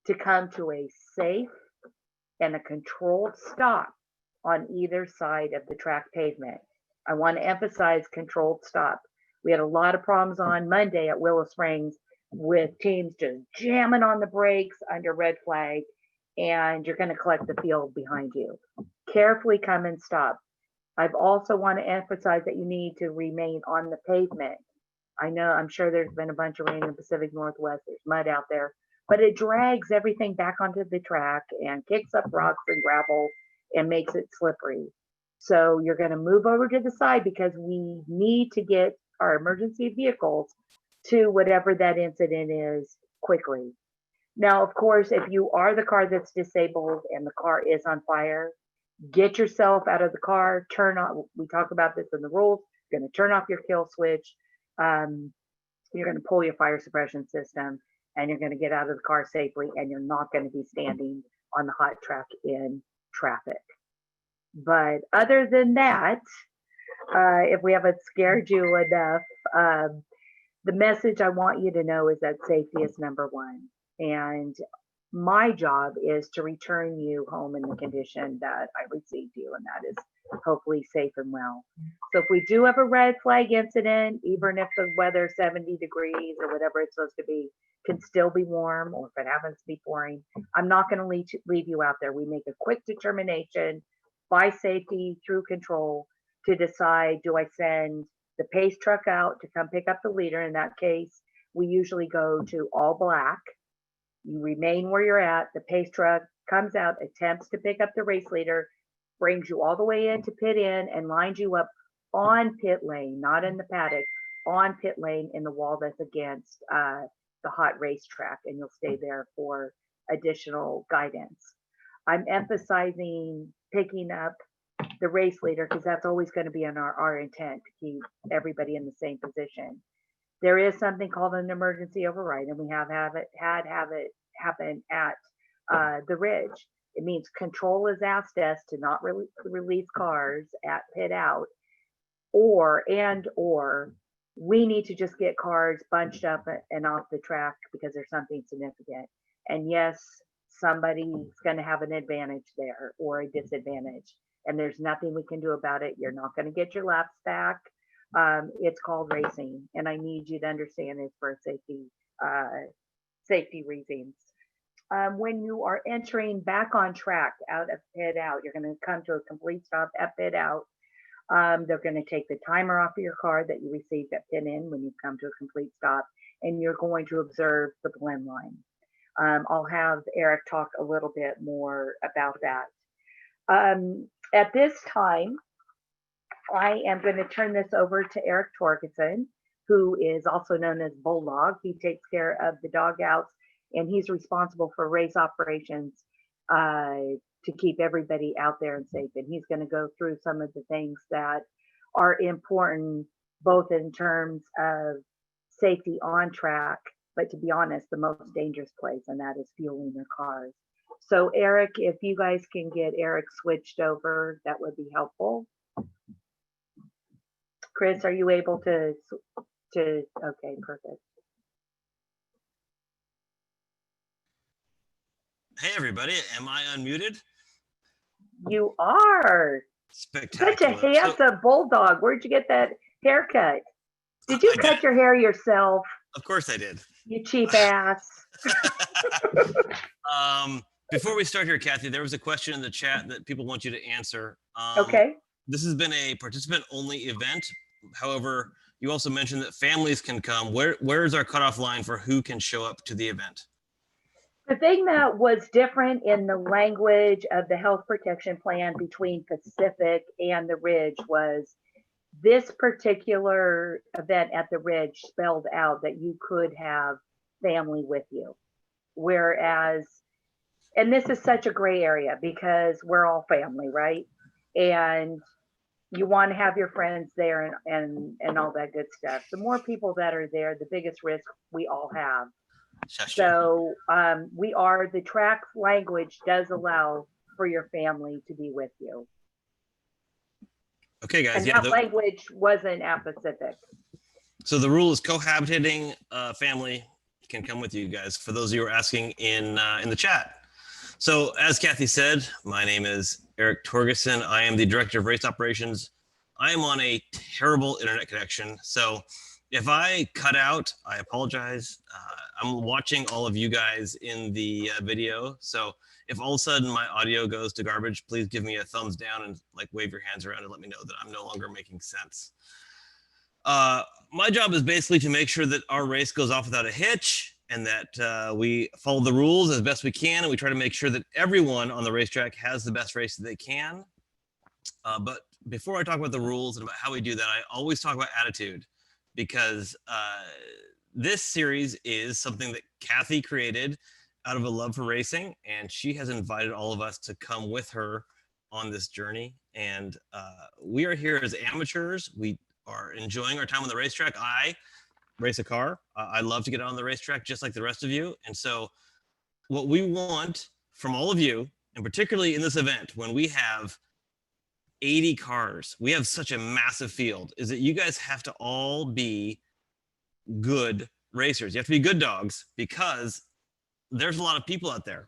to come to a safe and a controlled stop on either side of the track pavement. I want to emphasize controlled stop. We had a lot of problems on Monday at Willow Springs with teams just jamming on the brakes under red flag, and you're going to collect the field behind you. Carefully come and stop. I've also want to emphasize that you need to remain on the pavement. I know, I'm sure there's been a bunch of rain in the Pacific Northwest. There's mud out there, but it drags everything back onto the track and kicks up rocks and gravel and makes it slippery. So you're going to move over to the side because we need to get our emergency vehicles to whatever that incident is quickly. Now, of course, if you are the car that's disabled and the car is on fire, get yourself out of the car, turn on, we talk about this in the rules, you're going to turn off your kill switch, you're going to pull your fire suppression system, and you're going to get out of the car safely, and you're not going to be standing on the hot track in traffic. But other than that, if we haven't scared you enough, the message I want you to know is that safety is number one. And my job is to return you home in the condition that I received you, and that is hopefully safe and well. So if we do have a red flag incident, even if the weather 70 degrees or whatever it's supposed to be, can still be warm, or if it happens to be pouring, I'm not going to leave you out there. We make a quick determination by safety through control to decide, do I send the pace truck out to come pick up the leader? In that case, we usually go to all black. You remain where you're at. The pace truck comes out, attempts to pick up the race leader, brings you all the way into pit in, and lines you up on pit lane, not in the paddock, on pit lane in the wall that's against the hot racetrack, and you'll stay there for additional guidance. I'm emphasizing picking up the race leader because that's always going to be in our intent to keep everybody in the same position. There is something called an emergency override, and we have it happen at the Ridge. It means control has asked us to not release cars at pit out, or we need to just get cars bunched up and off the track because there's something significant. And yes, somebody's going to have an advantage there or a disadvantage, and there's nothing we can do about it. You're not going to get your laps back. It's called racing, and I need you to understand it's for safety reasons. When you are entering back on track out of pit out, you're going to come to a complete stop at pit out. They're going to take the timer off of your car that you received at pit in when you come to a complete stop, and you're going to observe the blend line. I'll have Eric talk a little bit more about that. At this time, I am going to turn this over to Eric Torgerson, who is also known as Bulldog. He takes care of the dog outs, and he's responsible for race operations to keep everybody out there and safe. And he's going to go through some of the things that are important, both in terms of safety on track, but to be honest, the most dangerous place, and that is fueling your cars. So Eric, if you guys can get Eric switched over, that would be helpful. Chris, are you able to, okay, perfect. Hey, everybody. Am I unmuted? You are. Spectacular. Such a handsome bulldog. Where'd you get that haircut? Did you cut your hair yourself? Of course I did. You cheap ass. Before we start here, Kathy, there was a question in the chat that people want you to answer. Okay. This has been a participant-only event. However, you also mentioned that families can come. Where is our cutoff line for who can show up to the event? The thing that was different in the language of the health protection plan between Pacific and the Ridge was this particular event at the Ridge spelled out that you could have family with you. Whereas, and this is such a gray area because we're all family, right? And you want to have your friends there and all that good stuff. The more people that are there, the biggest risk we all have. So the track language does allow for your family to be with you. Okay, guys. And yeah, that language wasn't at Pacific. So the rule is cohabitating family can come with you guys. For those of you who are asking in the chat. So as Kathy said, my name is Eric Torgerson. I am the Director of Race Operations. I am on a terrible internet connection. So if I cut out, I apologize. I'm watching all of you guys in the video. So if all of a sudden my audio goes to garbage, please give me a thumbs down and like wave your hands around and let me know that I'm no longer making sense. My job is basically to make sure that our race goes off without a hitch and that we follow the rules as best we can. And we try to make sure that everyone on the racetrack has the best race that they can. But before I talk about the rules and about how we do that, I always talk about attitude because this series is something that Kathy created out of a love for racing, and she has invited all of us to come with her on this journey. And we are here as amateurs. We are enjoying our time on the racetrack. I race a car. I love to get on the racetrack just like the rest of you. And so what we want from all of you, and particularly in this event, when we have 80 cars, we have such a massive field, is that you guys have to all be good racers. You have to be good dogs because there's a lot of people out there.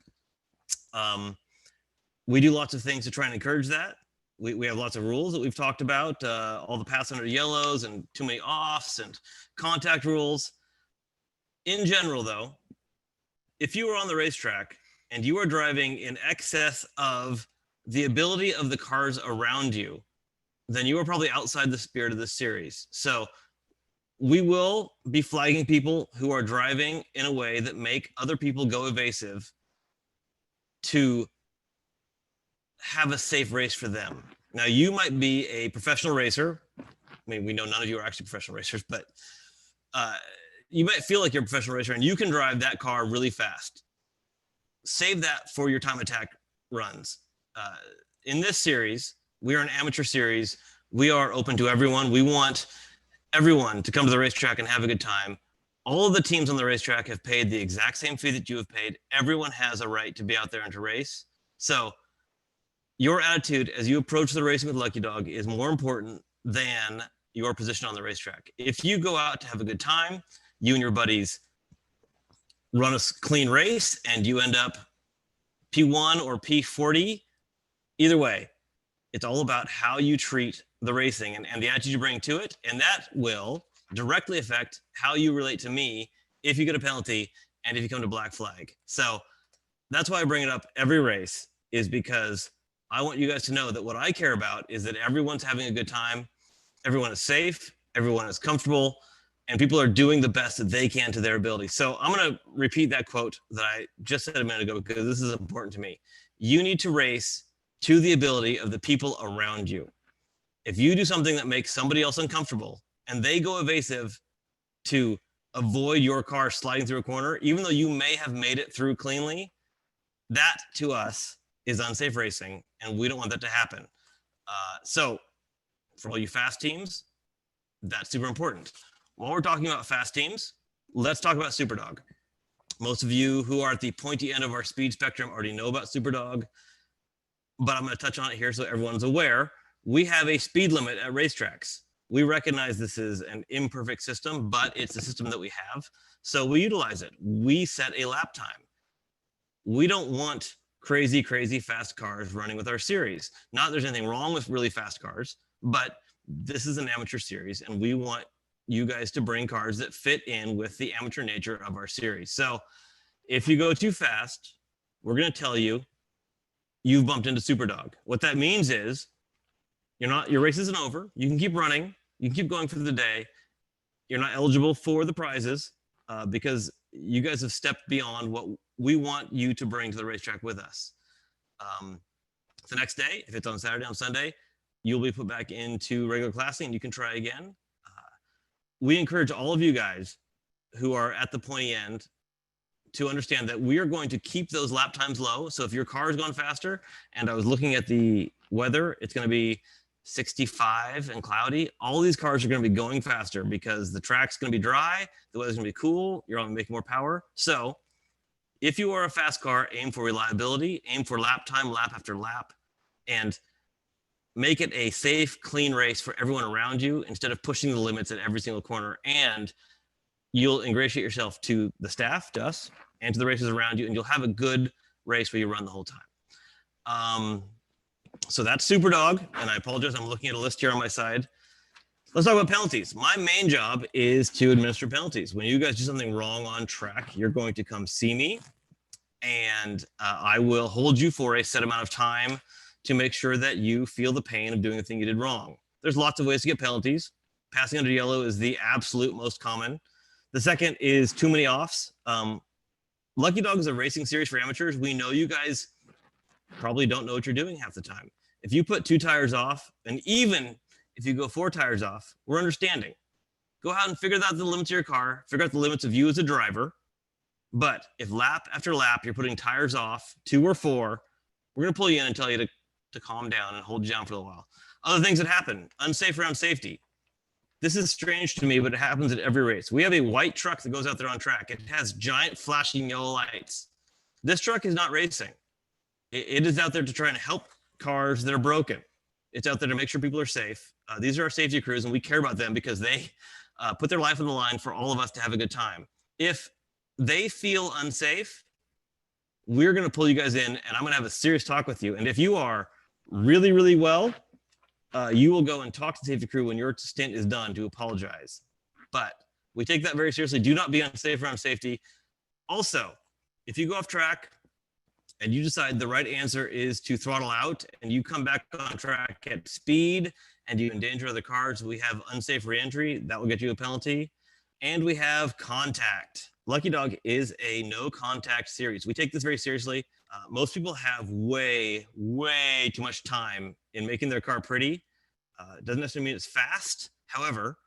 We do lots of things to try and encourage that. We have lots of rules that we've talked about, all the pass under yellows and too many offs and contact rules. In general, though, if you are on the racetrack and you are driving in excess of the ability of the cars around you, then you are probably outside the spirit of this series. So we will be flagging people who are driving in a way that make other people go evasive to have a safe race for them. Now, you might be a professional racer. I mean, we know none of you are actually professional racers, but you might feel like you're a professional racer and you can drive that car really fast. Save that for your time attack runs. In this series, we are an amateur series. We are open to everyone. We want everyone to come to the racetrack and have a good time. All of the teams on the racetrack have paid the exact same fee that you have paid. Everyone has a right to be out there and to race. So your attitude as you approach the racing with Lucky Dog is more important than your position on the racetrack. If you go out to have a good time, you and your buddies run a clean race and you end up P1 or P40, either way, it's all about how you treat the racing and the attitude you bring to it. And that will directly affect how you relate to me if you get a penalty and if you come to Black Flag. So that's why I bring it up every race, is because I want you guys to know that what I care about is that everyone's having a good time, everyone is safe, everyone is comfortable, and people are doing the best that they can to their ability. So I'm going to repeat that quote that I just said a minute ago because this is important to me. You need to race to the ability of the people around you. If you do something that makes somebody else uncomfortable and they go evasive to avoid your car sliding through a corner, even though you may have made it through cleanly, that to us is unsafe racing, and we don't want that to happen. So for all you fast teams, that's super important. while we're talking about fast teams, let's talk about Superdog. Most of you who are at the pointy end of our speed spectrum already know about Superdog, but I'm going to touch on it here so everyone's aware. We have a speed limit at racetracks. We recognize this is an imperfect system, but it's a system that we have. So we utilize it. We set a lap time. We don't want crazy, crazy fast cars running with our series. Not that there's anything wrong with really fast cars, but this is an amateur series and we want you guys to bring cars that fit in with the amateur nature of our series. So if you go too fast, we're going to tell you you've bumped into Superdog. What that means is your race isn't over. You can keep running. You can keep going for the day. You're not eligible for the prizes because you guys have stepped beyond what we want you to bring to the racetrack with us. The next day, if it's on Saturday, on Sunday, you'll be put back into regular classing and you can try again. We encourage all of you guys who are at the pointy end to understand that we are going to keep those lap times low. So if your car has gone faster, and I was looking at the weather, it's going to be 65 and cloudy. All these cars are going to be going faster because the track's going to be dry, the weather's going to be cool, you're going to make more power. So if you are a fast car, aim for reliability, aim for lap time, lap after lap, and make it a safe, clean race for everyone around you instead of pushing the limits at every single corner. And you'll ingratiate yourself to the staff, to us, and to the races around you, and you'll have a good race where you run the whole time. So that's Superdog, and I apologize, I'm looking at a list here on my side. Let's talk about penalties. My main job is to administer penalties. When you guys do something wrong on track, you're going to come see me, and I will hold you for a set amount of time to make sure that you feel the pain of doing the thing you did wrong. There's lots of ways to get penalties. Passing under yellow is the absolute most common. The second is too many offs. Lucky Dog is a racing series for amateurs. We know you guys probably don't know what you're doing half the time. If you put 2 tires off, and even if you go 4 tires off, we're understanding. Go out and figure out the limits of your car, figure out the limits of you as a driver. But if lap after lap, you're putting tires off, 2 or 4, we're gonna pull you in and tell you to calm down and hold you down for a little while. Other things that happen, unsafe around safety. This is strange to me, but it happens at every race. We have a white truck that goes out there on track. It has giant flashing yellow lights. This truck is not racing. It is out there to try and help cars that are broken. It's out there to make sure people are safe. These are our safety crews, and we care about them because they put their life on the line for all of us to have a good time. If they feel unsafe, we're going to pull you guys in, and I'm going to have a serious talk with you. And if you are really, really well, you will go and talk to the safety crew when your stint is done to apologize. But we take that very seriously. Do not be unsafe around safety. Also, if you go off track and you decide the right answer is to throttle out and you come back on track at speed and you endanger other cars, we have unsafe reentry. That will get you a penalty. And we have contact. Lucky Dog is a no contact series. We take this very seriously. Most people have way, way too much time in making their car pretty. It doesn't necessarily mean it's fast. However,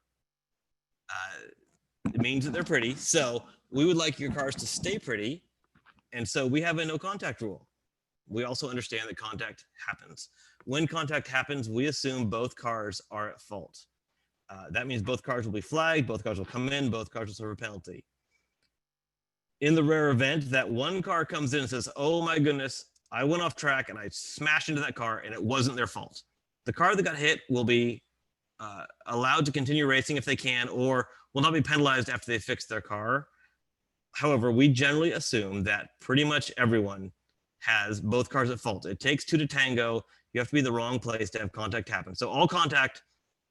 it means that they're pretty. So we would like your cars to stay pretty. And so we have a no contact rule. We also understand that contact happens. When contact happens, we assume both cars are at fault. That means both cars will be flagged, both cars will come in, both cars will serve a penalty. In the rare event that one car comes in and says, oh my goodness, I went off track and I smashed into that car and it wasn't their fault. The car that got hit will be allowed to continue racing if they can, or will not be penalized after they fix their car. However, we generally assume that pretty much everyone has both cars at fault. It takes 2 to tango. You have to be in the wrong place to have contact happen. So all contact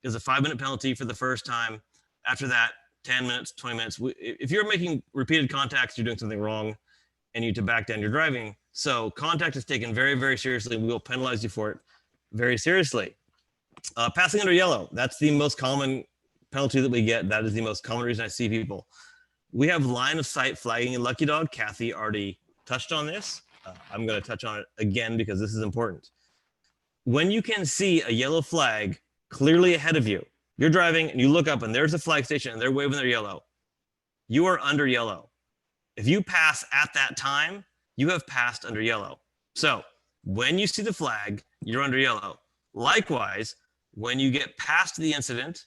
is a 5-minute penalty for the first time. After that, 10 minutes, 20 minutes. If you're making repeated contacts, you're doing something wrong and you need to back down your driving. So contact is taken very, very seriously. We will penalize you for it very seriously. Passing under yellow, that's the most common penalty that we get. That is the most common reason I see people. We have line of sight flagging in Lucky Dog. Kathy already touched on this. I'm going to touch on it again because this is important. When you can see a yellow flag clearly ahead of you, you're driving and you look up and there's a flag station and they're waving their yellow. You are under yellow. If you pass at that time, you have passed under yellow. So when you see the flag, you're under yellow. Likewise, when you get past the incident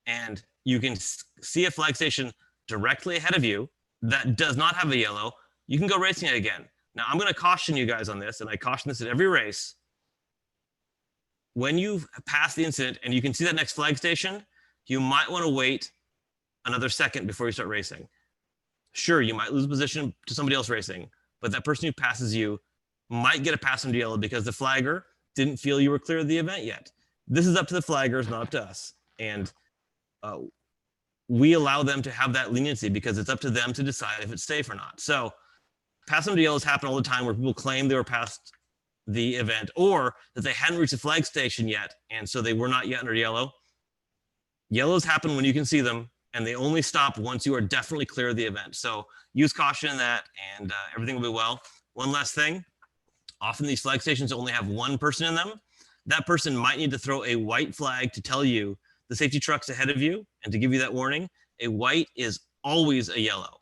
and you can see a flag station directly ahead of you that does not have a yellow, you can go racing it again. Now, I'm going to caution you guys on this, and I caution this at every race. When you pass the incident and you can see that next flag station, you might want to wait another second before you start racing. Sure, you might lose position to somebody else racing, but that person who passes you might get a pass under yellow because the flagger didn't feel you were clear of the event yet. This is up to the flaggers, not up to us. And we allow them to have that leniency because it's up to them to decide if it's safe or not. So pass under yellows happen all the time where people claim they were past the event or that they hadn't reached the flag station yet, and so they were not yet under yellow. Yellows happen when you can see them, and they only stop once you are definitely clear of the event. So use caution in that, and everything will be well. One last thing, often these flag stations only have one person in them. That person might need to throw a white flag to tell you the safety truck's ahead of you and to give you that warning. A white is always a yellow.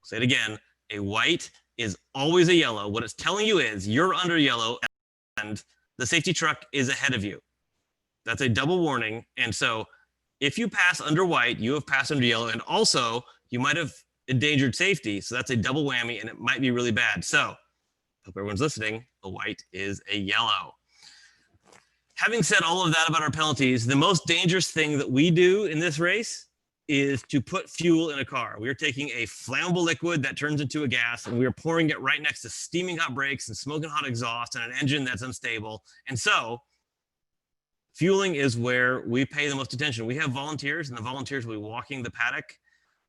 Say it again, a white is always a yellow. What it's telling you is you're under yellow and the safety truck is ahead of you. That's a double warning. And so if you pass under white, you have passed under yellow, and also you might have endangered safety. So that's a double whammy, and it might be really bad. So hope everyone's listening. A white is a yellow. Having said all of that about our penalties, the most dangerous thing that we do in this race is to put fuel in a car. We are taking a flammable liquid that turns into a gas, and we are pouring it right next to steaming hot brakes and smoking hot exhaust and an engine that's unstable. And so fueling is where we pay the most attention. We have volunteers, and the volunteers will be walking the paddock,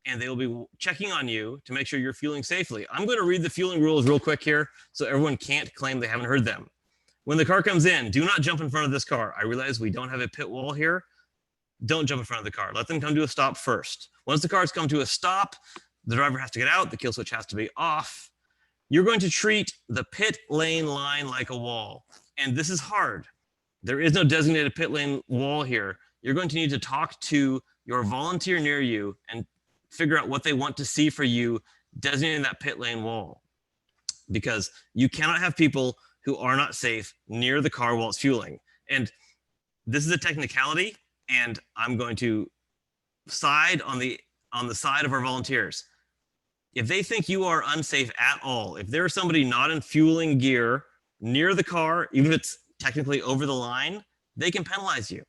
and they will be checking on you to make sure you're fueling safely. I'm going to read the fueling rules real quick here so everyone can't claim they haven't heard them. When the car comes in, do not jump in front of this car. I realize we don't have a pit wall here. Don't jump in front of the car. Let them come to a stop first. Once the cars come to a stop, the driver has to get out. The kill switch has to be off. You're going to treat the pit lane line like a wall. And this is hard. There is no designated pit lane wall here. You're going to need to talk to your volunteer near you and figure out what they want to see for you designating that pit lane wall. Because you cannot have people who are not safe near the car while it's fueling. And this is a technicality, and I'm going to side on the side of our volunteers. If they think you are unsafe at all, if there's somebody not in fueling gear near the car, even if it's technically over the line, they can penalize you.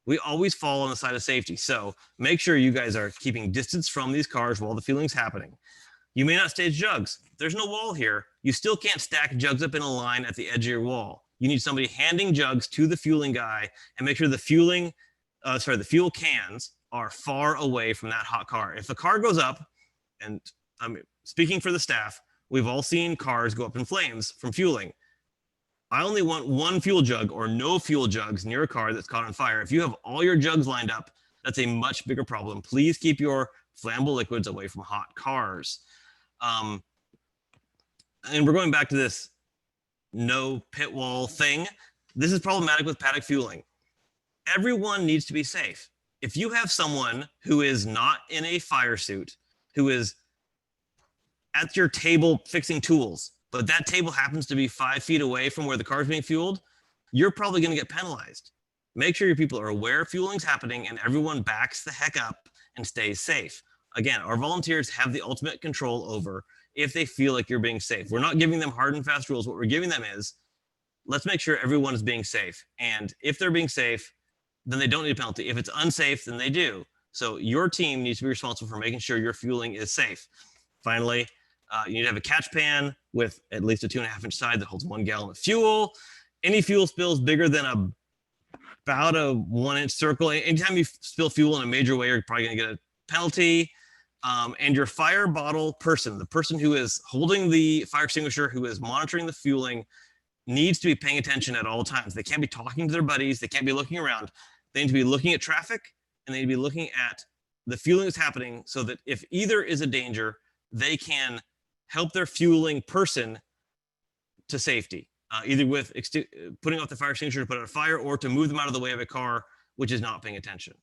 We always fall on the side of safety. So make sure you guys are keeping distance from these cars while the fueling's happening. You may not stage jugs. There's no wall here. You still can't stack jugs up in a line at the edge of your wall. You need somebody handing jugs to the fueling guy and make sure the fuel cans are far away from that hot car. If the car goes up, and I'm speaking for the staff, we've all seen cars go up in flames from fueling. I only want one fuel jug or no fuel jugs near a car that's caught on fire. If you have all your jugs lined up, that's a much bigger problem. Please keep your flammable liquids away from hot cars. And we're going back to this no pit wall thing. This is problematic with paddock fueling. Everyone needs to be safe. If you have someone who is not in a fire suit, who is at your table fixing tools, but that table happens to be 5 feet away from where the car is being fueled, you're probably going to get penalized. Make sure your people are aware fueling's happening and everyone backs the heck up and stays safe. Again, our volunteers have the ultimate control over if they feel like you're being safe. We're not giving them hard and fast rules. What we're giving them is, let's make sure everyone is being safe. And if they're being safe, then they don't need a penalty. If it's unsafe, then they do. So your team needs to be responsible for making sure your fueling is safe. Finally, you need to have a catch pan with at least a 2.5-inch side that holds 1 gallon of fuel. Any fuel spills bigger than about a 1-inch circle. Anytime you spill fuel in a major way, you're probably going to get a penalty. And your fire bottle person, the person who is holding the fire extinguisher, who is monitoring the fueling, needs to be paying attention at all times. They can't be talking to their buddies. They can't be looking around. They need to be looking at traffic, and they need to be looking at the fueling that's happening so that if either is a danger, they can help their fueling person to safety, either with putting off the fire extinguisher to put out a fire or to move them out of the way of a car which is not paying attention.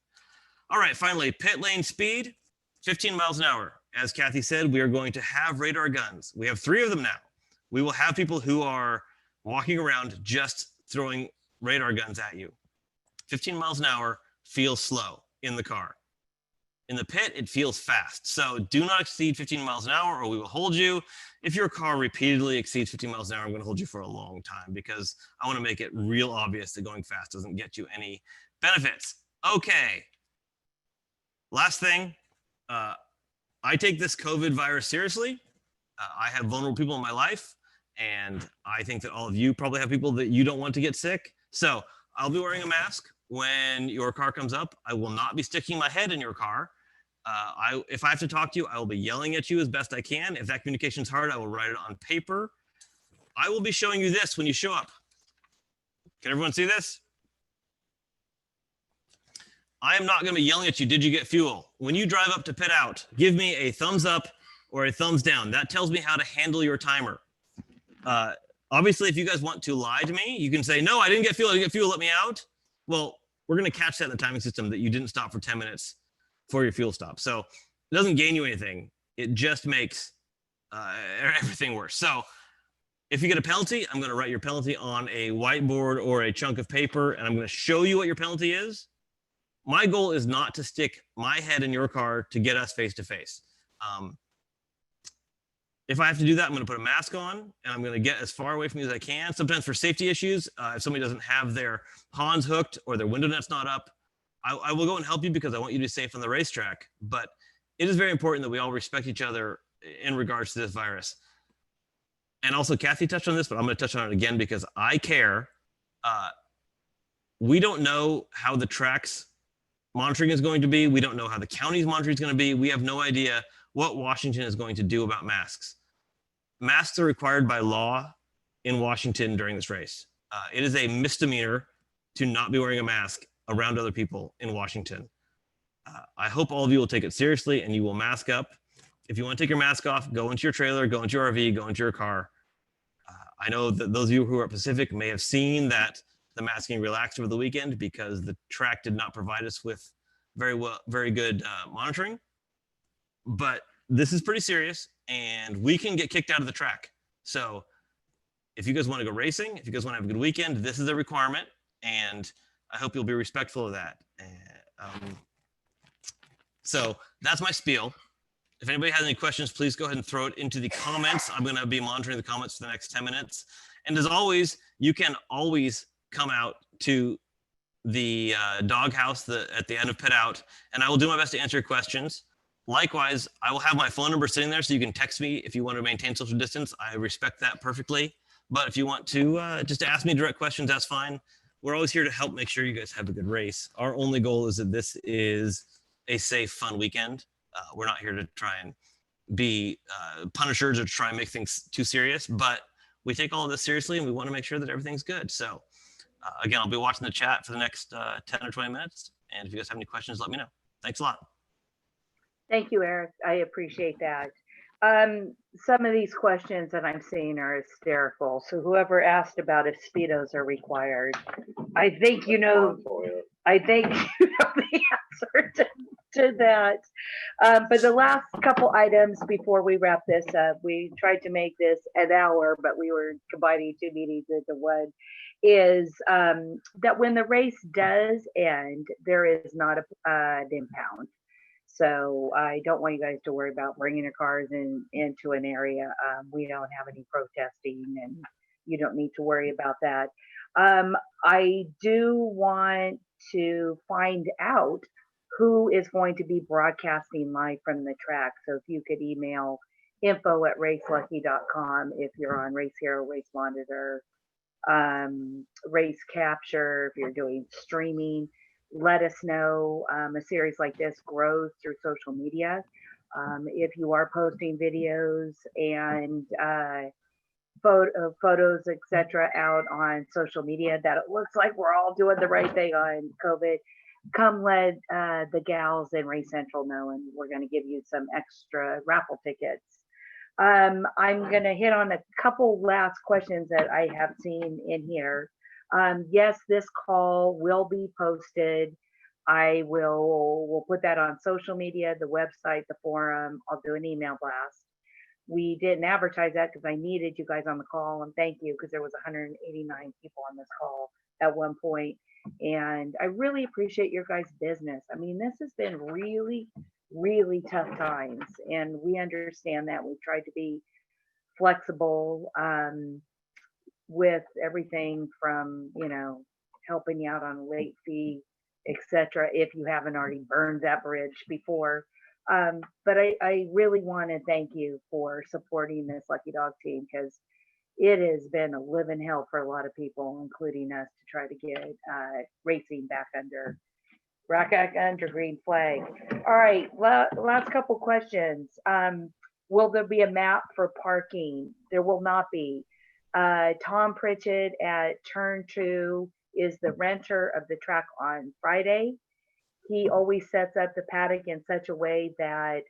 All right, finally, pit lane speed, 15 miles an hour. As Kathy said, we are going to have radar guns. We have 3 of them now. We will have people who are walking around just throwing radar guns at you. 15 miles an hour feels slow in the car. In the pit, it feels fast. So do not exceed 15 miles an hour or we will hold you. If your car repeatedly exceeds 15 miles an hour, I'm going to hold you for a long time because I want to make it real obvious that going fast doesn't get you any benefits. Okay. Last thing, I take this COVID virus seriously. I have vulnerable people in my life, and I think that all of you probably have people that you don't want to get sick. So I'll be wearing a mask when your car comes up. I will not be sticking my head in your car. If I have to talk to you, I will be yelling at you as best I can. If that communication is hard, I will write it on paper. I will be showing you this when you show up. Can everyone see this? I am not going to be yelling at you. Did you get fuel? When you drive up to pit out, give me a thumbs up or a thumbs down. That tells me how to handle your timer. Obviously, if you guys want to lie to me, you can say, no, I didn't get fuel. I didn't get fuel. Let me out. Well, we're going to catch that in the timing system that you didn't stop for 10 minutes for your fuel stop. So it doesn't gain you anything. It just makes everything worse. So if you get a penalty, I'm going to write your penalty on a whiteboard or a chunk of paper, and I'm going to show you what your penalty is. My goal is not to stick my head in your car to get us face to face. If I have to do that, I'm going to put a mask on and I'm going to get as far away from you as I can. Sometimes for safety issues, if somebody doesn't have their Hans hooked or their window net's not up, I will go and help you because I want you to be safe on the racetrack. But it is very important that we all respect each other in regards to this virus. And also, Kathy touched on this, but I'm going to touch on it again because I care. We don't know how the track's monitoring is going to be. We don't know how the county's monitoring is going to be. We have no idea what Washington is going to do about masks. Masks are required by law in Washington during this race. It is a misdemeanor to not be wearing a mask around other people in Washington. I hope all of you will take it seriously and you will mask up. If you want to take your mask off, go into your trailer, go into your RV, go into your car. I know that those of you who are at Pacific may have seen that the masking relaxed over the weekend because the track did not provide us with very good monitoring. But this is pretty serious and we can get kicked out of the track. So if you guys want to go racing, if you guys want to have a good weekend, this is a requirement and I hope you'll be respectful of that. So that's my spiel. If anybody has any questions, please go ahead and throw it into the comments. I'm going to be monitoring the comments for the next 10 minutes. And as always, you can always come out to the doghouse at the end of pit out, and I will do my best to answer your questions. Likewise, I will have my phone number sitting there so you can text me if you want to maintain social distance. I respect that perfectly. But if you want to just ask me direct questions, that's fine. We're always here to help make sure you guys have a good race. Our only goal is that this is a safe, fun weekend. We're not here to try and be punishers or to try and make things too serious, but we take all of this seriously and we want to make sure that everything's good. So again, I'll be watching the chat for the next 10 or 20 minutes. And if you guys have any questions, let me know. Thanks a lot. Thank you, Eric. I appreciate that. Some of these questions that I'm seeing are hysterical. So whoever asked about if Speedos are required, I think you know the answer to that. But the last couple items before we wrap this up, we tried to make this an hour, but we were combining two meetings into one, is that when the race does end, there is not an impound. So I don't want you guys to worry about bringing your cars into an area. We don't have any protesting and you don't need to worry about that. I do want to find out who is going to be broadcasting live from the track. So if you could email info@racelucky.com if you're on Race Hero, Race Monitor, Race Capture, if you're doing streaming, let us know. A series like this grows through social media. If you are posting videos and photos, etc., out on social media that it looks like we're all doing the right thing on COVID, come let the gals in Race Central know, and we're going to give you some extra raffle tickets. I'm going to hit on a couple last questions that I have seen in here. Yes, this call will be posted. We'll put that on social media, the website, the forum. I'll do an email blast. We didn't advertise that because I needed you guys on the call, and thank you, because there was 189 people on this call at one point. And I really appreciate your guys' business. I mean, this has been really really tough times, and we understand that. We've tried to be flexible with everything from, helping you out on a late fee, etc. If you haven't already burned that bridge before. But I really want to thank you for supporting this Lucky Dog team, because it has been a living hell for a lot of people, including us, to try to get racing back under green flag. All right, last couple questions. Will there be a map for parking? There will not be. Tom Pritchett at Turn 2 is the renter of the track on Friday. He always sets up the paddock in such a way that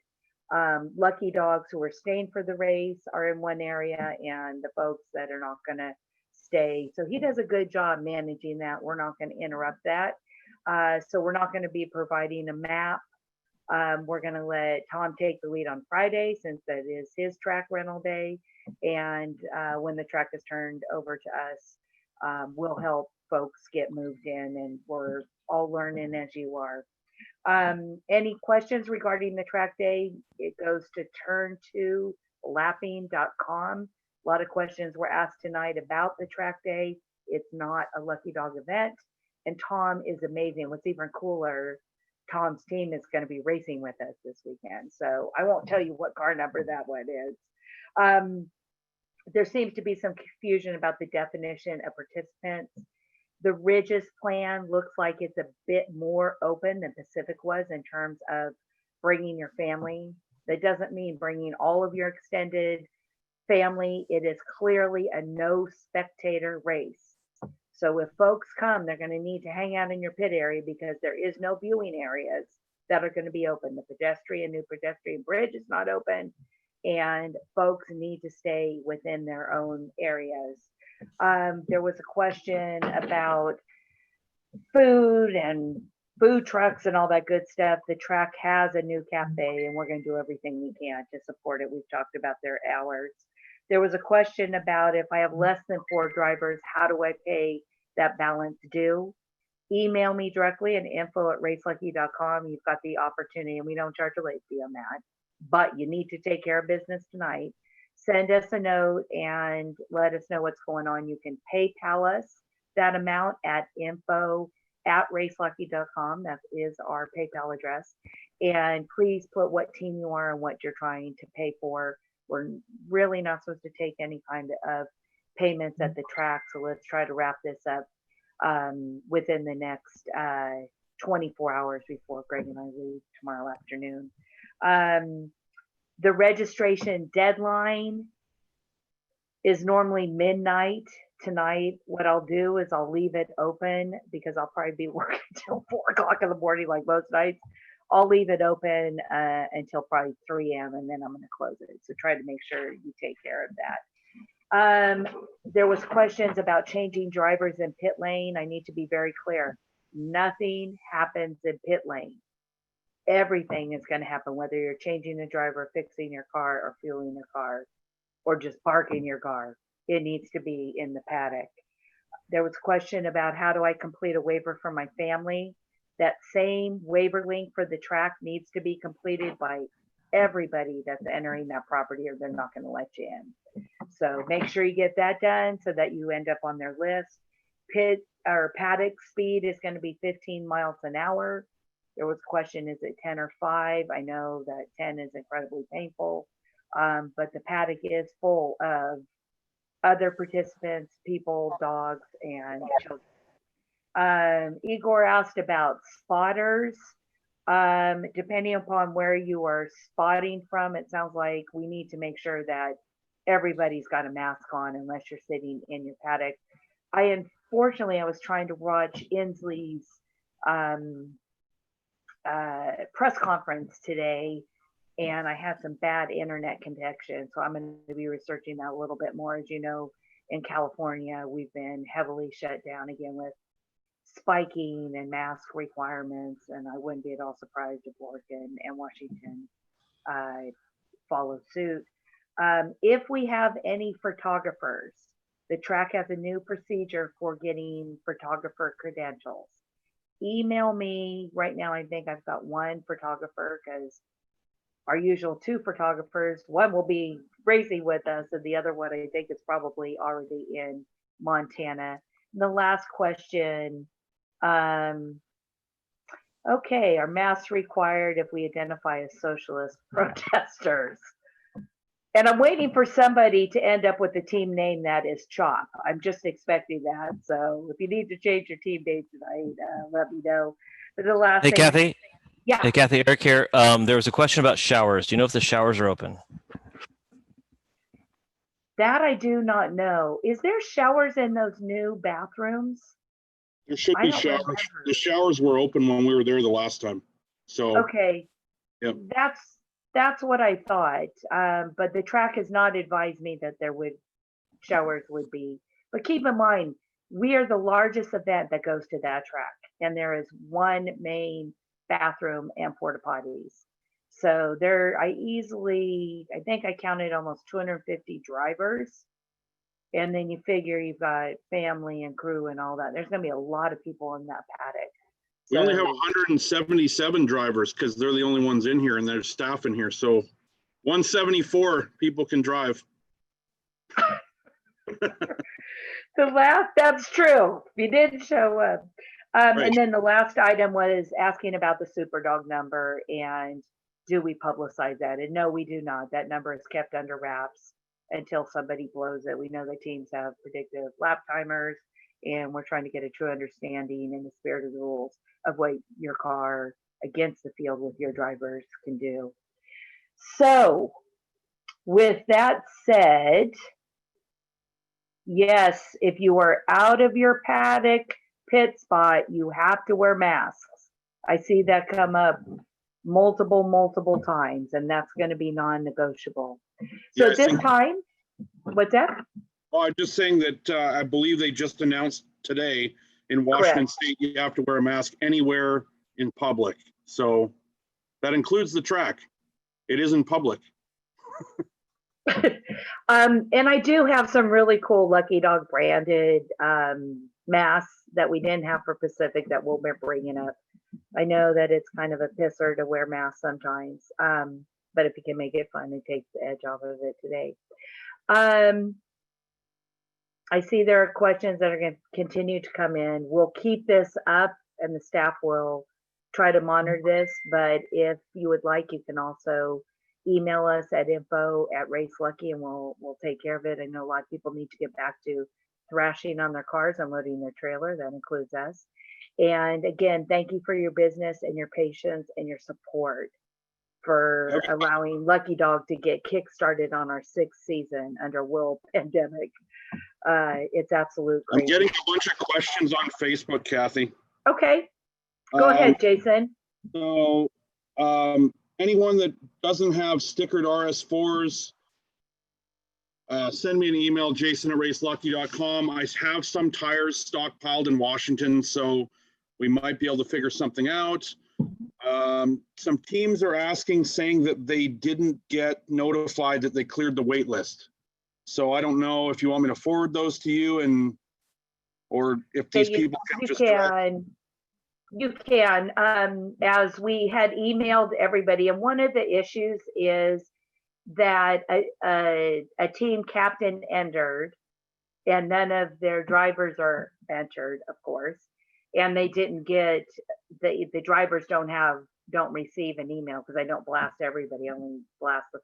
lucky dogs who are staying for the race are in one area, and the folks that are not going to stay. So he does a good job managing that. We're not going to interrupt that. So we're not going to be providing a map. We're going to let Tom take the lead on Friday, since that is his track rental day. And when the track is turned over to us, we'll help folks get moved in, and we're all learning as you are. Any questions regarding the track day? It goes to turn2lapping.com. A lot of questions were asked tonight about the track day. It's not a Lucky Dog event. And Tom is amazing. What's even cooler, Tom's team is going to be racing with us this weekend. So I won't tell you what car number that one is. There seems to be some confusion about the definition of participants. The Ridges plan looks like it's a bit more open than Pacific was in terms of bringing your family. That doesn't mean bringing all of your extended family. It is clearly a no spectator race. So if folks come, they're going to need to hang out in your pit area, because there is no viewing areas that are going to be open. The new pedestrian bridge is not open, and folks need to stay within their own areas. There was a question about food and food trucks and all that good stuff. The track has a new cafe, and we're going to do everything we can to support it. We've talked about their hours. There was a question about, if I have less than 4 drivers, how do I pay that balance due? Email me directly at info@racelucky.com. You've got the opportunity, and we don't charge a late fee on that, but you need to take care of business tonight. Send us a note and let us know what's going on. You can PayPal us that amount at info@racelucky.com. That is our PayPal address. And please put what team you are and what you're trying to pay for. We're really not supposed to take any kind of payments at the track. So let's try to wrap this up within the next 24 hours before Greg and I leave tomorrow afternoon. The registration deadline is normally midnight tonight. What I'll do is I'll leave it open, because I'll probably be working till 4 o'clock in the morning like most nights. I'll leave it open until probably 3 a.m. and then I'm going to close it. So try to make sure you take care of that. There was questions about changing drivers in pit lane. I need to be very clear. Nothing happens in pit lane. Everything is going to happen, whether you're changing the driver, fixing your car, or fueling your car, or just parking your car. It needs to be in the paddock. There was a question about, how do I complete a waiver for my family? That same waiver link for the track needs to be completed by everybody that's entering that property, or they're not going to let you in. So make sure you get that done so that you end up on their list. Pit or paddock speed is going to be 15 miles an hour. There was a question, is it 10 or 5? I know that 10 is incredibly painful, but the paddock is full of other participants, people, dogs, and children. Igor asked about spotters. Depending upon where you are spotting from, it sounds like we need to make sure that everybody's got a mask on unless you're sitting in your paddock. Unfortunately, I was trying to watch Inslee's press conference today, and I had some bad internet connection. So I'm going to be researching that a little bit more. As you know, in California, we've been heavily shut down again with spiking and mask requirements, and I wouldn't be at all surprised if Oregon and Washington follow suit. If we have any photographers, the track has a new procedure for getting photographer credentials. email me right now. I think I've got one photographer because our usual two photographers, one will be racing with us and the other one I think is probably already in Montana. And the last question, okay, are masks required if we identify as socialist protesters? And I'm waiting for somebody to end up with the team name that is CHOP. I'm just expecting that. So if you need to change your team name tonight, let me know. But the last Hey, thing, Kathy. yeah, Hey, Kathy, Eric here. There was a question about showers. Do you know if the showers are open? that I do not know. Is there showers in those new bathrooms? There should I be don't showers. remember. The showers were open when we were there the last time. So Okay. Yep. That's what I thought. But the track has not advised me that there would showers would be. But keep in mind, we are the largest event that goes to that track, and there is one main bathroom and porta potties. So there, I think I counted almost 250 drivers. And then you figure you've got family and crew and all that. There's going to be a lot of people in that paddock. we only have So- 177 drivers because they're the only ones in here and there's staff in here. So 174 people can drive. That's true. You didn't show up. Right. And then the last item was asking about the Superdog number and do we publicize that? And no, we do not. That number is kept under wraps until somebody blows it. We know the teams have predictive lap timers, and we're trying to get a true understanding in the spirit of the rules of what your car against the field with your drivers can do. So, with that said, yes, if you are out of your paddock pit spot, you have to wear masks. I see that come up multiple times, and that's going to be non-negotiable. So Yeah, at this time, what's that? Well, I'm just saying that I believe they just announced today in Washington State, you have to wear a mask anywhere in public. So that includes the track. It is in public. And I do have some really cool Lucky Dog branded masks that we didn't have for Pacific that we'll be bringing up. I know that it's kind of a pisser to wear masks sometimes, but if you can make it fun, it takes the edge off of it today. I see there are questions that are going to continue to come in. We'll keep this up and the staff will try to monitor this, but if you would like, you can also email us at info@racelucky and we'll take care of it. I know a lot of people need to get back to thrashing on their cars, unloading their trailer. That includes us. And again, thank you for your business and your patience and your support for allowing Lucky Dog to get kickstarted on our 6th season under world pandemic. It's absolute I'm crazy. getting a bunch of questions on Facebook, Kathy. Okay, go ahead, Jason. So anyone that doesn't have stickered RS4s, send me an email, jason@racelucky.com. I have some tires stockpiled in Washington, so we might be able to figure something out. Some teams are asking, saying that they didn't get notified that they cleared the wait list. So I don't know if you want me to forward those to you or if these people can just You can, as we had emailed everybody, and one of the issues is that a team captain entered and none of their drivers are entered, of course, and they didn't get, the drivers don't receive an email because I don't blast everybody, I only blast the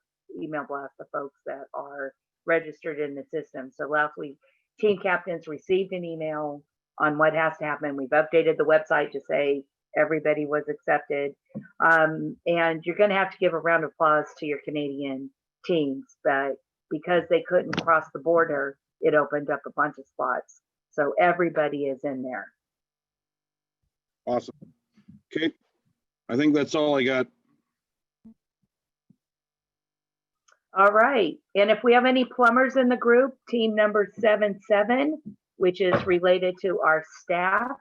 folks that are registered in the system. So last week, team captains received an email on what has to happen. We've updated the website to say everybody was accepted. And you're going to have to give a round of applause to your Canadian teams, but because they couldn't cross the border, it opened up a bunch of spots. So everybody is in there. Awesome. Okay. I think that's all I got. All right. And if we have any plumbers in the group, team number 77, which is related to our staff,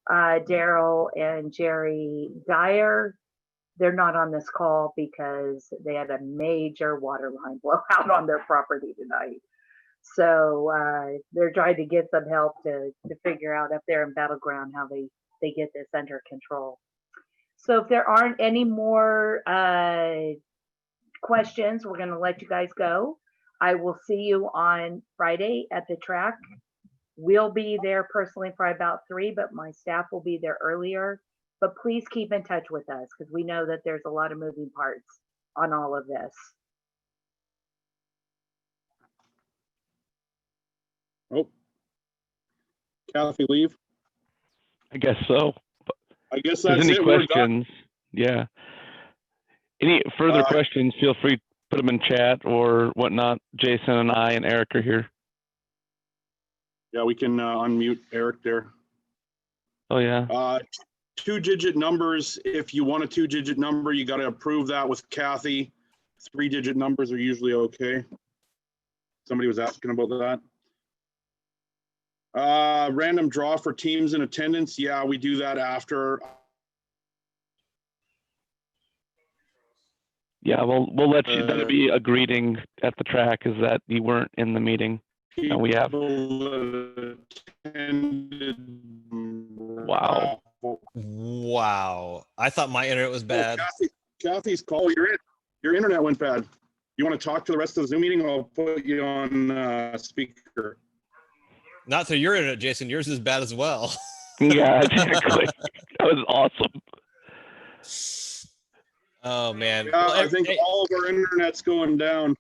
Daryl and Jerry Dyer, they're not on this call because they had a major water line blowout on their property tonight. So they're trying to get some help to figure out up there in Battleground how they get this under control. So if there aren't any more questions, we're going to let you guys go. I will see you on Friday at the track. We'll be there personally for about 3, but my staff will be there earlier. But please keep in touch with us because we know that there's a lot of moving parts on all of this. Oh, Kathy, leave. I guess so. I guess If there's that's any it. We're done. questions, yeah. Any further questions, feel free to put them in chat or whatnot. Jason and I and Eric are here. Yeah, we can unmute Eric there. Oh, yeah. 2-digit numbers. If you want a 2-digit number, you got to approve that with Kathy. 3-digit numbers are usually okay. Somebody was asking about that. Random draw for teams in attendance. Yeah, we do that after. Yeah, we'll let you. That'll be a greeting at the track, is that you weren't in the meeting. And we have. Wow. Wow. I thought my internet was bad. Kathy's call. Your internet went bad. You want to talk to the rest of the Zoom meeting? I'll put you on speaker. Not through your internet, Jason. Yours is bad as well. Yeah, exactly. That was awesome. Oh, man. Yeah, Well, I think all of our internet's going down.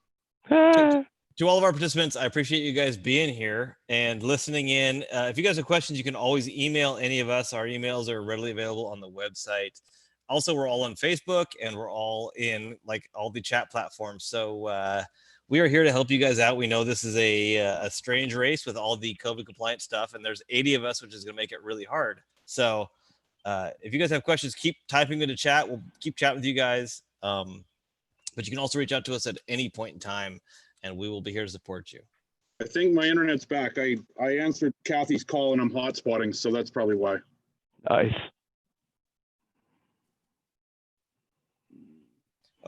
To all of our participants, I appreciate you guys being here and listening in. If you guys have questions, you can always email any of us. Our emails are readily available on the website. Also, we're all on Facebook and we're all in like all the chat platforms. So we are here to help you guys out. We know this is a strange race with all the COVID compliant stuff, and there's 80 of us, which is going to make it really hard. So if you guys have questions, keep typing into chat. We'll keep chatting with you guys. But you can also reach out to us at any point in time, and we will be here to support you. I think my internet's back. I answered Kathy's call and I'm hotspotting, so that's probably why. Nice.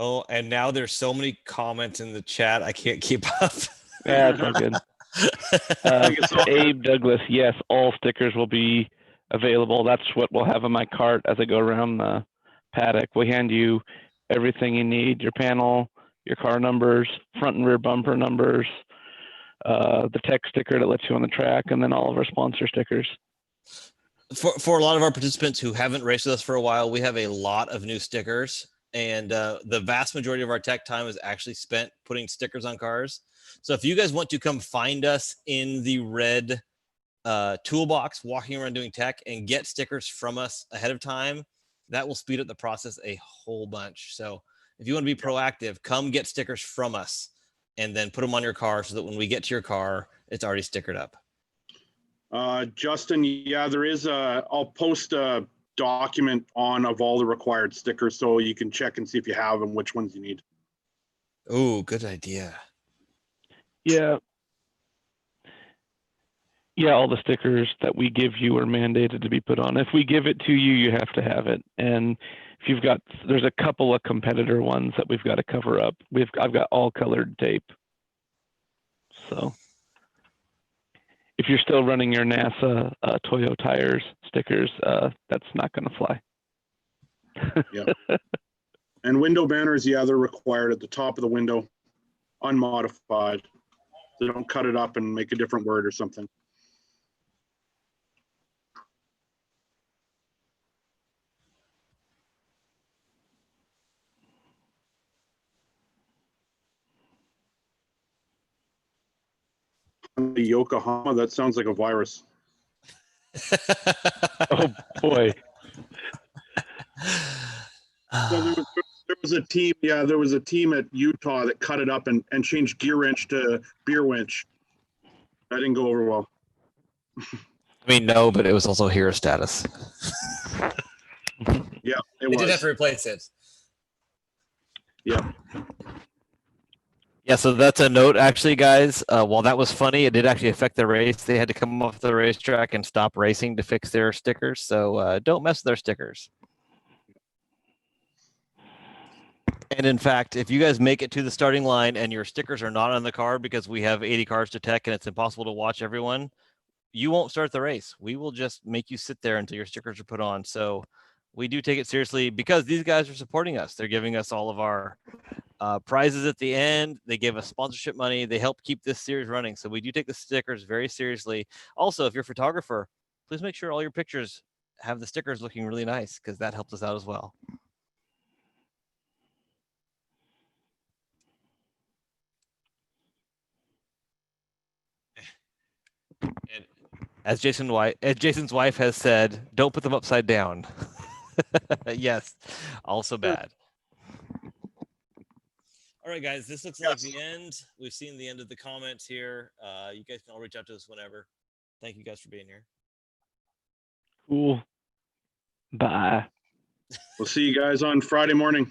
Oh, and now there's so many comments in the chat, I can't keep up. Yeah, it's all good. Abe Douglas, yes, all stickers will be available. That's what we'll have in my cart as I go around the paddock. We hand you everything you need, your panel, your car numbers, front and rear bumper numbers, the tech sticker that lets you on the track, and then all of our sponsor stickers. For a lot of our participants who haven't raced with us for a while, we have a lot of new stickers, and the vast majority of our tech time is actually spent putting stickers on cars. So if you guys want to come find us in the red toolbox, walking around doing tech, and get stickers from us ahead of time, that will speed up the process a whole bunch. So if you want to be proactive, come get stickers from us and then put them on your car so that when we get to your car, it's already stickered up. Justin, yeah, there is I'll post a document on of all the required stickers so you can check and see if you have and which ones you need. Oh, good idea. Yeah. Yeah, all the stickers that we give you are mandated to be put on. If we give it to you, you have to have it. And if you've got, there's a couple of competitor ones that we've got to cover up. I've got all colored tape. So if you're still running your NASA Toyo tires stickers, that's not going to fly. Yeah. And window banners, yeah, they're required at the top of the window, unmodified. They don't cut it up and make a different word or something. The Yokohama, that sounds like a virus. Oh boy. So there was a team, yeah, there was a team at Utah that cut it up and changed gear wrench to beer winch. That didn't go over well. I mean, no, but it was also hero status. Yeah, it They was. did have to replace it. Yeah. Yeah, so that's a note, actually, guys. While that was funny, it did actually affect the race. They had to come off the racetrack and stop racing to fix their stickers. So don't mess with their stickers. And in fact, if you guys make it to the starting line and your stickers are not on the car because we have 80 cars to tech and it's impossible to watch everyone, you won't start the race. We will just make you sit there until your stickers are put on. So we do take it seriously because these guys are supporting us. They're giving us all of our prizes at the end. They give us sponsorship money. They help keep this series running. So we do take the stickers very seriously. Also, if you're a photographer, please make sure all your pictures have the stickers looking really nice because that helps us out as well. And As Jason's wife has said, don't put them upside down. Yes, also bad. all right, guys, this looks like the end. We've seen the end of the comments here. You guys can all reach out to us whenever. Thank you guys for being here. Cool. Bye. We'll see you guys on Friday morning.